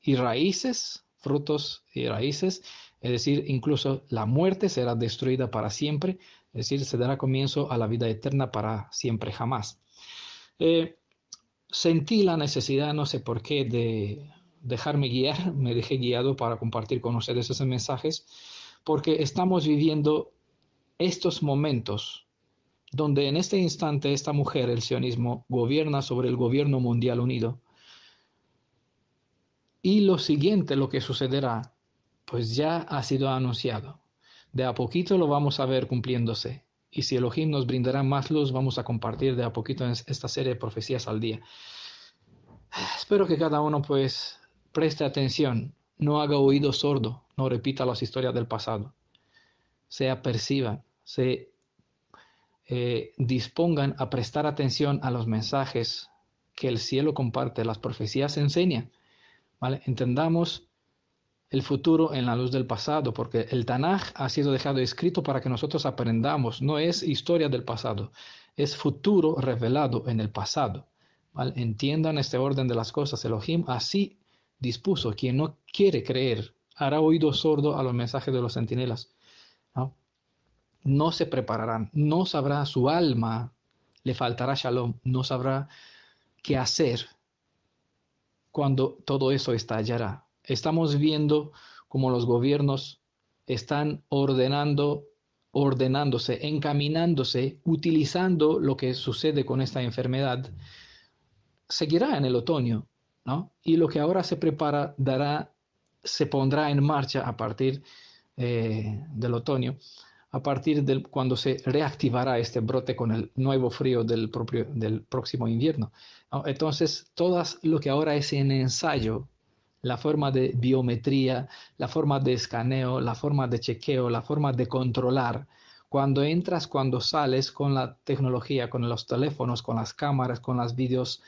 S1: y raíces, frutos y raíces, es decir, incluso la muerte será destruida para siempre, es decir, se dará comienzo a la vida eterna para siempre jamás. Sentí la necesidad, no sé por qué, de dejarme guiar, me dejé guiado para compartir con ustedes esos mensajes, porque estamos viviendo estos momentos donde en este instante esta mujer, el sionismo, gobierna sobre el gobierno mundial unido. Y lo siguiente, lo que sucederá, pues ya ha sido anunciado. De a poquito lo vamos a ver cumpliéndose. Y si Elohim nos brindará más luz, vamos a compartir de a poquito en esta serie de profecías al día. Espero que cada uno pues preste atención, no haga oído sordo, no repita las historias del pasado. Se aperciban, se dispongan a prestar atención a los mensajes que el cielo comparte, las profecías enseñan. ¿Vale? Entendamos el futuro en la luz del pasado, porque el Tanaj ha sido dejado escrito para que nosotros aprendamos, no es historia del pasado, es futuro revelado en el pasado. ¿Vale? Entiendan este orden de las cosas. Elohim así dispuso. Quien no quiere creer hará oído sordo a los mensajes de los centinelas. ¿No? No se prepararán, no sabrá su alma, le faltará shalom, no sabrá qué hacer cuando todo eso estallará. Estamos viendo cómo los gobiernos están ordenándose, encaminándose, utilizando lo que sucede con esta enfermedad. Seguirá en el otoño, ¿no? Y lo que ahora se prepara se pondrá en marcha a partir del otoño, a partir de cuando se reactivará este brote con el nuevo frío del próximo invierno, ¿no? Entonces, todo lo que ahora es en ensayo, la forma de biometría, la forma de escaneo, la forma de chequeo, la forma de controlar, cuando entras, cuando sales con la tecnología, con los teléfonos, con las cámaras, con los vídeos,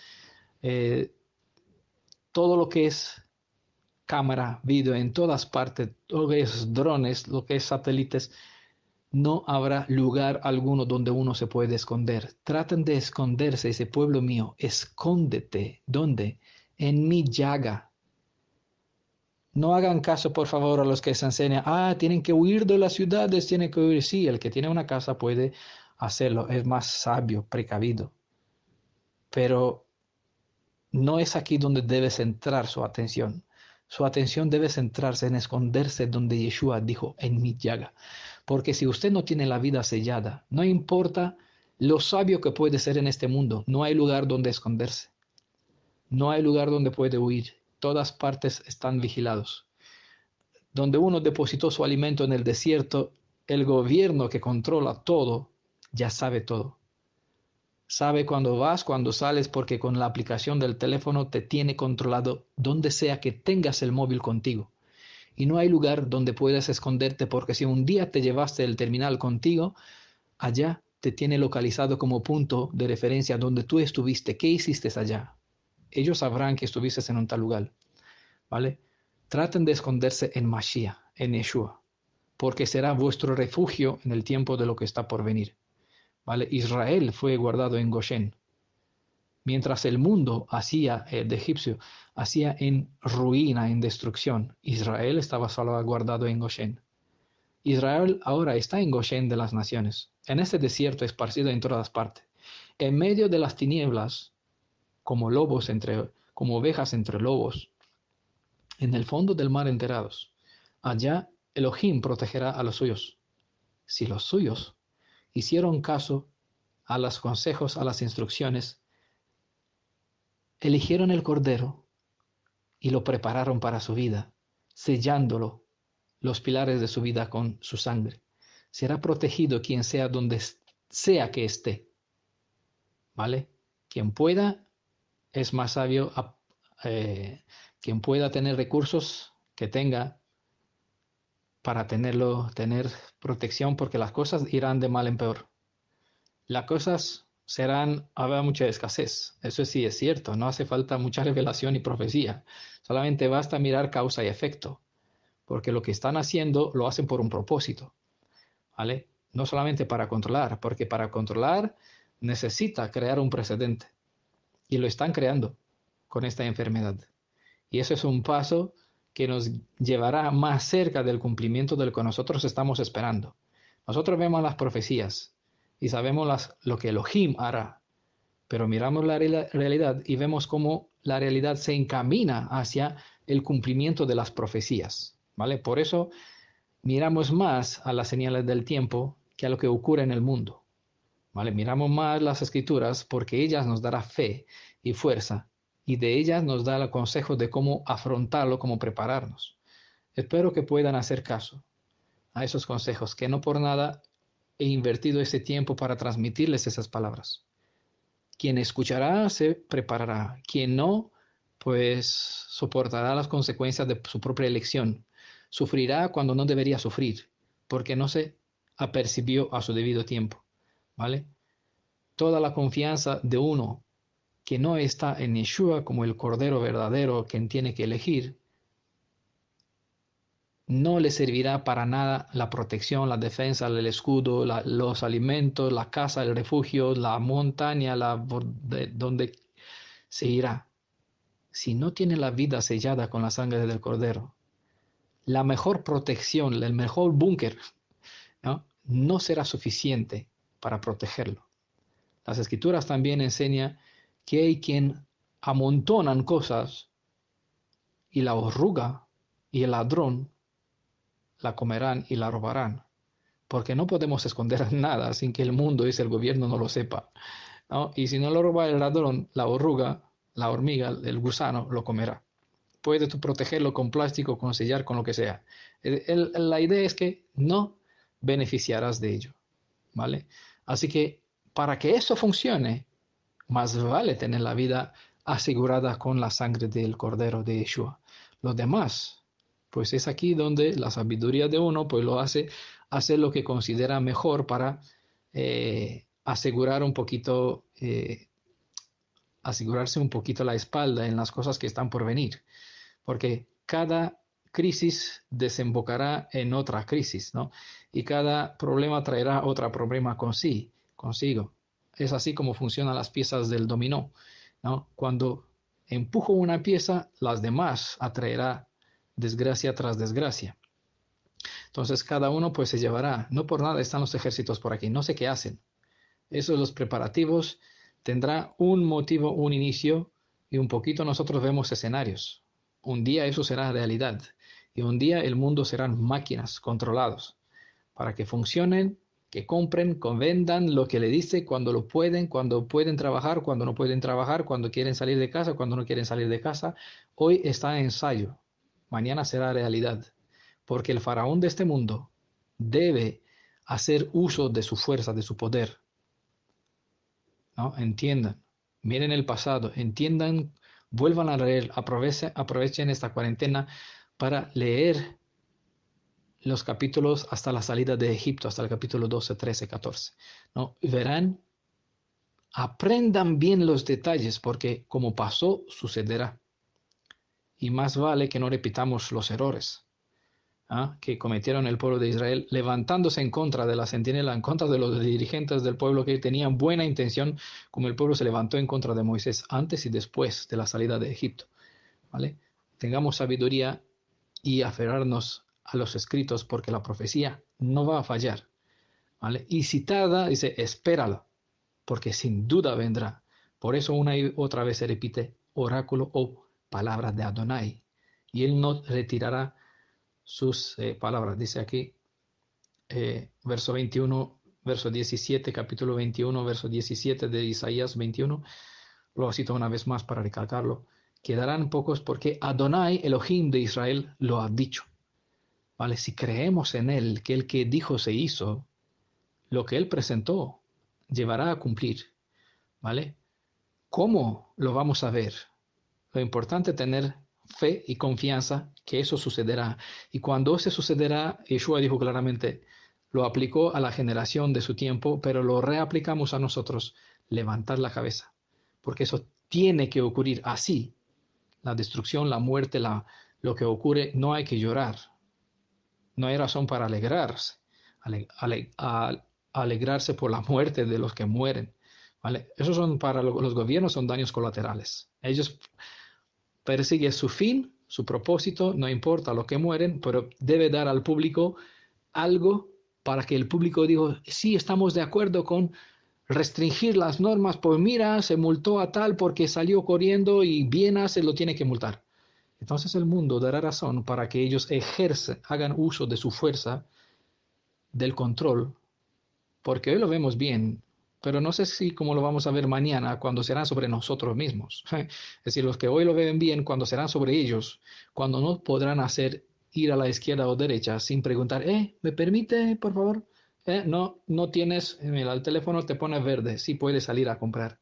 S1: todo lo que es cámara, vídeo en todas partes, todo lo que es drones, lo que es satélites, no habrá lugar alguno donde uno se puede esconder. Traten de esconderse, ese pueblo mío, escóndete. ¿Dónde? En mi llaga. No hagan caso, por favor, a los que se enseñan, tienen que huir de las ciudades, tienen que huir. Sí, el que tiene una casa puede hacerlo, es más sabio, precavido. Pero no es aquí donde debe centrar su atención. Su atención debe centrarse en esconderse donde Yeshua dijo, en mi llaga. Porque si usted no tiene la vida sellada, no importa lo sabio que puede ser en este mundo, no hay lugar donde esconderse. No hay lugar donde puede huir. Todas partes están vigilados. Donde uno depositó su alimento en el desierto, el gobierno que controla todo, ya sabe todo. Sabe cuándo vas, cuándo sales, porque con la aplicación del teléfono te tiene controlado donde sea que tengas el móvil contigo. Y no hay lugar donde puedas esconderte, porque si un día te llevaste el terminal contigo, allá te tiene localizado como punto de referencia donde tú estuviste. ¿Qué hiciste allá? Ellos sabrán que estuviste en un tal lugar. ¿Vale? Traten de esconderse en Mashiach, en Yeshua, porque será vuestro refugio en el tiempo de lo que está por venir. ¿Vale? Israel fue guardado en Goshen, mientras el mundo de egipcio hacía en ruina, en destrucción. Israel estaba salvaguardado en Goshen. Israel ahora está en Goshen de las naciones, en este desierto esparcido en todas partes, en medio de las tinieblas, como como ovejas entre lobos, en el fondo del mar enterados. Allá Elohim protegerá a los suyos. Si los suyos hicieron caso a los consejos, a las instrucciones, eligieron el Cordero y lo prepararon para su vida, sellándolo los pilares de su vida con su sangre. Será protegido quien sea donde sea que esté. ¿Vale? Quien pueda es más sabio, quien pueda tener recursos, que tenga para tener protección, porque las cosas irán de mal en peor. Las cosas habrá mucha escasez. Eso sí es cierto, no hace falta mucha revelación y profecía. Solamente basta mirar causa y efecto, porque lo que están haciendo lo hacen por un propósito, ¿vale? No solamente para controlar, porque para controlar necesita crear un precedente, y lo están creando con esta enfermedad. Y eso es un paso que nos llevará más cerca del cumplimiento de lo que nosotros estamos esperando. Nosotros vemos las profecías y sabemos lo que Elohim hará, pero miramos la realidad y vemos cómo la realidad se encamina hacia el cumplimiento de las profecías, ¿vale? Por eso miramos más a las señales del tiempo que a lo que ocurre en el mundo. ¿Vale? Miramos más las escrituras porque ellas nos darán fe y fuerza y de ellas nos da el consejo de cómo afrontarlo, cómo prepararnos. Espero que puedan hacer caso a esos consejos, que no por nada he invertido ese tiempo para transmitirles esas palabras. Quien escuchará se preparará, quien no, pues soportará las consecuencias de su propia elección, sufrirá cuando no debería sufrir, porque no se apercibió a su debido tiempo, ¿vale? Toda la confianza de uno que no está en Yeshua como el Cordero verdadero quien tiene que elegir, no le servirá para nada la protección, la defensa, el escudo, los alimentos, la casa, el refugio, la montaña, donde se irá. Si no tiene la vida sellada con la sangre del Cordero, la mejor protección, el mejor búnker, no será suficiente para protegerlo. Las Escrituras también enseñan que hay quien amontonan cosas y la oruga y el ladrón la comerán y la robarán, porque no podemos esconder nada sin que el mundo y el gobierno no lo sepa, ¿no? Y si no lo roba el ladrón, la oruga, la hormiga, el gusano lo comerá. Puedes tú protegerlo con plástico, con sellar, con lo que sea. La idea es que no beneficiarás de ello, ¿vale? Así que para que eso funcione, más vale tener la vida asegurada con la sangre del Cordero de Yeshua. Los demás, pues es aquí donde la sabiduría de uno pues lo hace hacer lo que considera mejor para asegurar un poquito, asegurarse un poquito la espalda en las cosas que están por venir. Porque cada crisis desembocará en otra crisis, ¿no? Y cada problema traerá otro problema consigo. Es así como funcionan las piezas del dominó, ¿no? Cuando empujo una pieza, las demás atraerá desgracia tras desgracia. Entonces cada uno pues se llevará, no por nada están los ejércitos por aquí, no sé qué hacen. Esos los preparativos tendrá un motivo, un inicio y un poquito nosotros vemos escenarios. Un día eso será realidad y un día el mundo serán máquinas controlados para que funcionen, que compren, que vendan lo que le dice cuando pueden trabajar, cuando no pueden trabajar, cuando quieren salir de casa, cuando no quieren salir de casa. Hoy está en ensayo, mañana será realidad, porque el faraón de este mundo debe hacer uso de su fuerza, de su poder, ¿no? Entiendan, miren el pasado, entiendan, vuelvan a leer, aprovechen esta cuarentena para leer los capítulos hasta la salida de Egipto, hasta el capítulo 12, 13, 14. ¿No? Verán, aprendan bien los detalles, porque como pasó, sucederá. Y más vale que no repitamos los errores que cometieron el pueblo de Israel, levantándose en contra de la centinela, en contra de los dirigentes del pueblo que tenían buena intención, como el pueblo se levantó en contra de Moisés antes y después de la salida de Egipto. ¿Vale? Tengamos sabiduría y aferrarnos a los escritos, porque la profecía no va a fallar. ¿Vale? Y si tarda, dice, espéralo, porque sin duda vendrá. Por eso una y otra vez se repite oráculo o palabra de Adonai. Y él no retirará sus palabras. Dice aquí, verso 21, verso 17, capítulo 21, verso 17 de Isaías 21. Lo cito una vez más para recalcarlo. Quedarán pocos porque Adonai, Elohim de Israel, lo ha dicho. ¿Vale? Si creemos en él, que el que dijo se hizo, lo que él presentó llevará a cumplir. ¿Vale? ¿Cómo lo vamos a ver? Lo importante es tener fe y confianza que eso sucederá. Y cuando eso sucederá, Yeshua dijo claramente, lo aplicó a la generación de su tiempo, pero lo reaplicamos a nosotros, levantar la cabeza. Porque eso tiene que ocurrir así. La destrucción, la muerte, lo que ocurre, no hay que llorar. No hay razón para alegrarse. Alegrarse por la muerte de los que mueren. ¿Vale? Esos son para los gobiernos, son daños colaterales. Ellos persiguen su fin, su propósito, no importa lo que mueren, pero debe dar al público algo para que el público diga, sí, estamos de acuerdo con restringir las normas, pues mira, se multó a tal porque salió corriendo y Viena se lo tiene que multar. Entonces el mundo dará razón para que ellos hagan uso de su fuerza, del control, porque hoy lo vemos bien, pero no sé si cómo lo vamos a ver mañana cuando serán sobre nosotros mismos. Es decir, los que hoy lo ven bien, cuando serán sobre ellos, cuando no podrán hacer ir a la izquierda o derecha sin preguntar, ¿me permite, por favor? No, no tienes, mira, el teléfono te pone verde, sí puedes salir a comprar.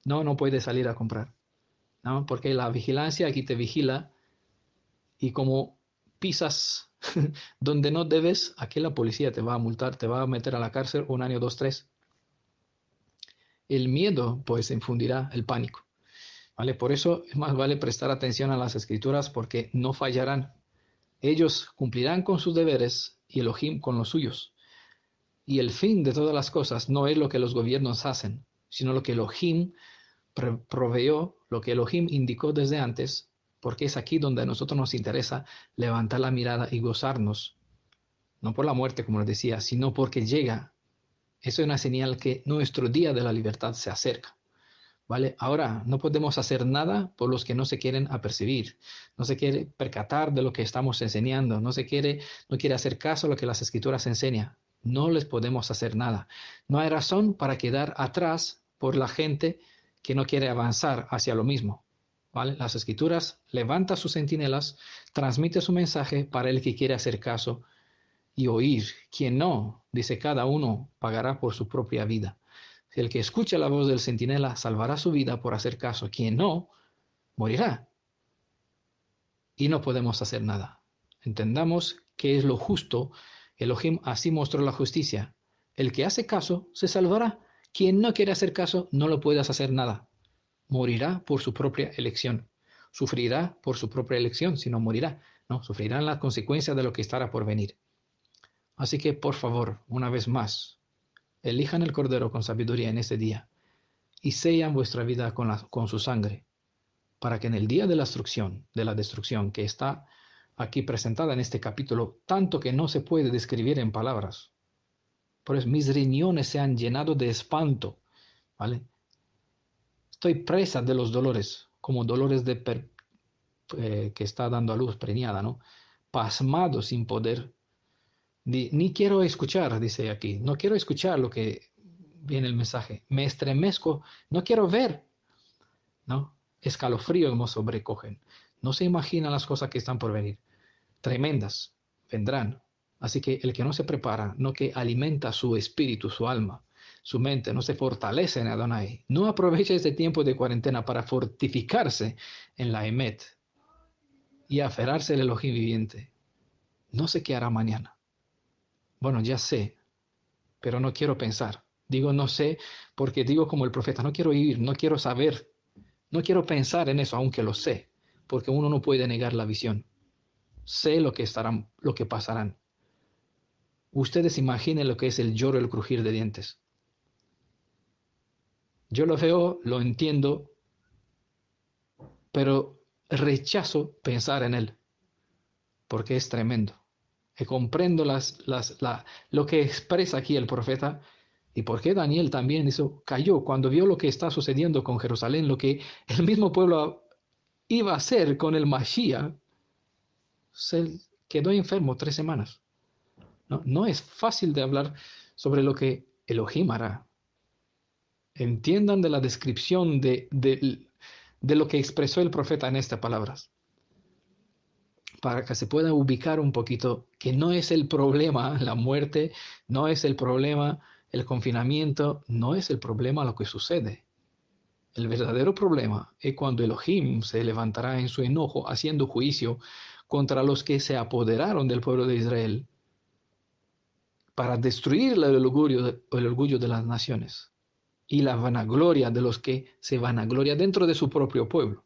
S1: No, no puedes salir a comprar, ¿no? Porque la vigilancia aquí te vigila y como pisas donde no debes, aquí la policía te va a multar, te va a meter a la cárcel 1 año, 2, 3. El miedo pues infundirá el pánico, ¿vale? Por eso es más vale prestar atención a las escrituras porque no fallarán. Ellos cumplirán con sus deberes y Elohim con los suyos. Y el fin de todas las cosas no es lo que los gobiernos hacen, sino lo que Elohim proveyó, lo que Elohim indicó desde antes, porque es aquí donde a nosotros nos interesa levantar la mirada y gozarnos, no por la muerte, como les decía, sino porque llega. Eso es una señal que nuestro día de la libertad se acerca. ¿Vale? Ahora, no podemos hacer nada por los que no se quieren apercibir, no se quiere percatar de lo que estamos enseñando, no quiere hacer caso a lo que las escrituras enseñan. No les podemos hacer nada. No hay razón para quedar atrás por la gente que no quiere avanzar hacia lo mismo. ¿Vale? Las escrituras levanta sus centinelas, transmite su mensaje para el que quiere hacer caso y oír. Quien no, dice cada uno, pagará por su propia vida. Si el que escucha la voz del centinela salvará su vida por hacer caso, quien no, morirá. Y no podemos hacer nada. Entendamos que es lo justo. Elohim así mostró la justicia. El que hace caso se salvará. Quien no quiere hacer caso no lo puedes hacer nada. Morirá por su propia elección. Sufrirá por su propia elección, si no morirá. No, sufrirán las consecuencias de lo que estará por venir. Así que, por favor, una vez más, elijan el Cordero con sabiduría en ese día y sellan vuestra vida con su sangre, para que en el día de la destrucción que está aquí presentada en este capítulo, tanto que no se puede describir en palabras, pues mis riñones se han llenado de espanto, ¿vale? Estoy presa de los dolores, como dolores que está dando a luz preñada, ¿no? Pasmado sin poder. Ni quiero escuchar, dice aquí, no quiero escuchar lo que viene el mensaje. Me estremezco, no quiero ver, ¿no? Escalofríos me sobrecogen. No se imaginan las cosas que están por venir. Tremendas vendrán. Así que el que no se prepara, no que alimenta su espíritu, su alma, su mente, no se fortalece en Adonai, no aprovecha este tiempo de cuarentena para fortificarse en la Emet y aferrarse al Elohim viviente. No sé qué hará mañana. Bueno, ya sé, pero no quiero pensar. Digo no sé porque digo como el profeta, no quiero ir, no quiero saber, no quiero pensar en eso, aunque lo sé, porque uno no puede negar la visión. Sé lo que estarán, lo que pasarán. Ustedes imaginen lo que es el lloro, el crujir de dientes. Yo lo veo, lo entiendo, pero rechazo pensar en él, porque es tremendo. Y comprendo lo que expresa aquí el profeta y por qué Daniel también cayó cuando vio lo que está sucediendo con Jerusalén, lo que el mismo pueblo iba a hacer con el Mashiach. Se quedó enfermo 3 semanas. No, no es fácil de hablar sobre lo que Elohim hará. Entiendan de la descripción de lo que expresó el profeta en estas palabras, para que se pueda ubicar un poquito que no es el problema la muerte, no es el problema el confinamiento, no es el problema lo que sucede. El verdadero problema es cuando Elohim se levantará en su enojo haciendo juicio contra los que se apoderaron del pueblo de Israel para destruir el orgullo de las naciones y la vanagloria de los que se vanagloria dentro de su propio pueblo.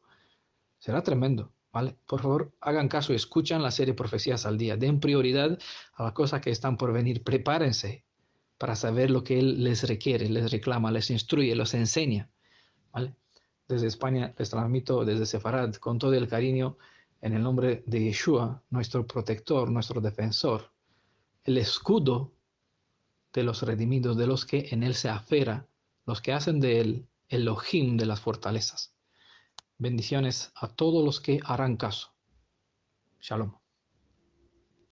S1: Será tremendo, ¿vale? Por favor, hagan caso, escuchan la serie Profecías al Día, den prioridad a las cosas que están por venir, prepárense para saber lo que Él les requiere, les reclama, les instruye, los enseña, ¿vale? Desde España les transmito desde Sefarad con todo el cariño en el nombre de Yeshua, nuestro protector, nuestro defensor, el escudo de los redimidos, de los que en Él se afera, los que hacen de Él el Elohim de las fortalezas. Bendiciones a todos los que harán caso. Shalom.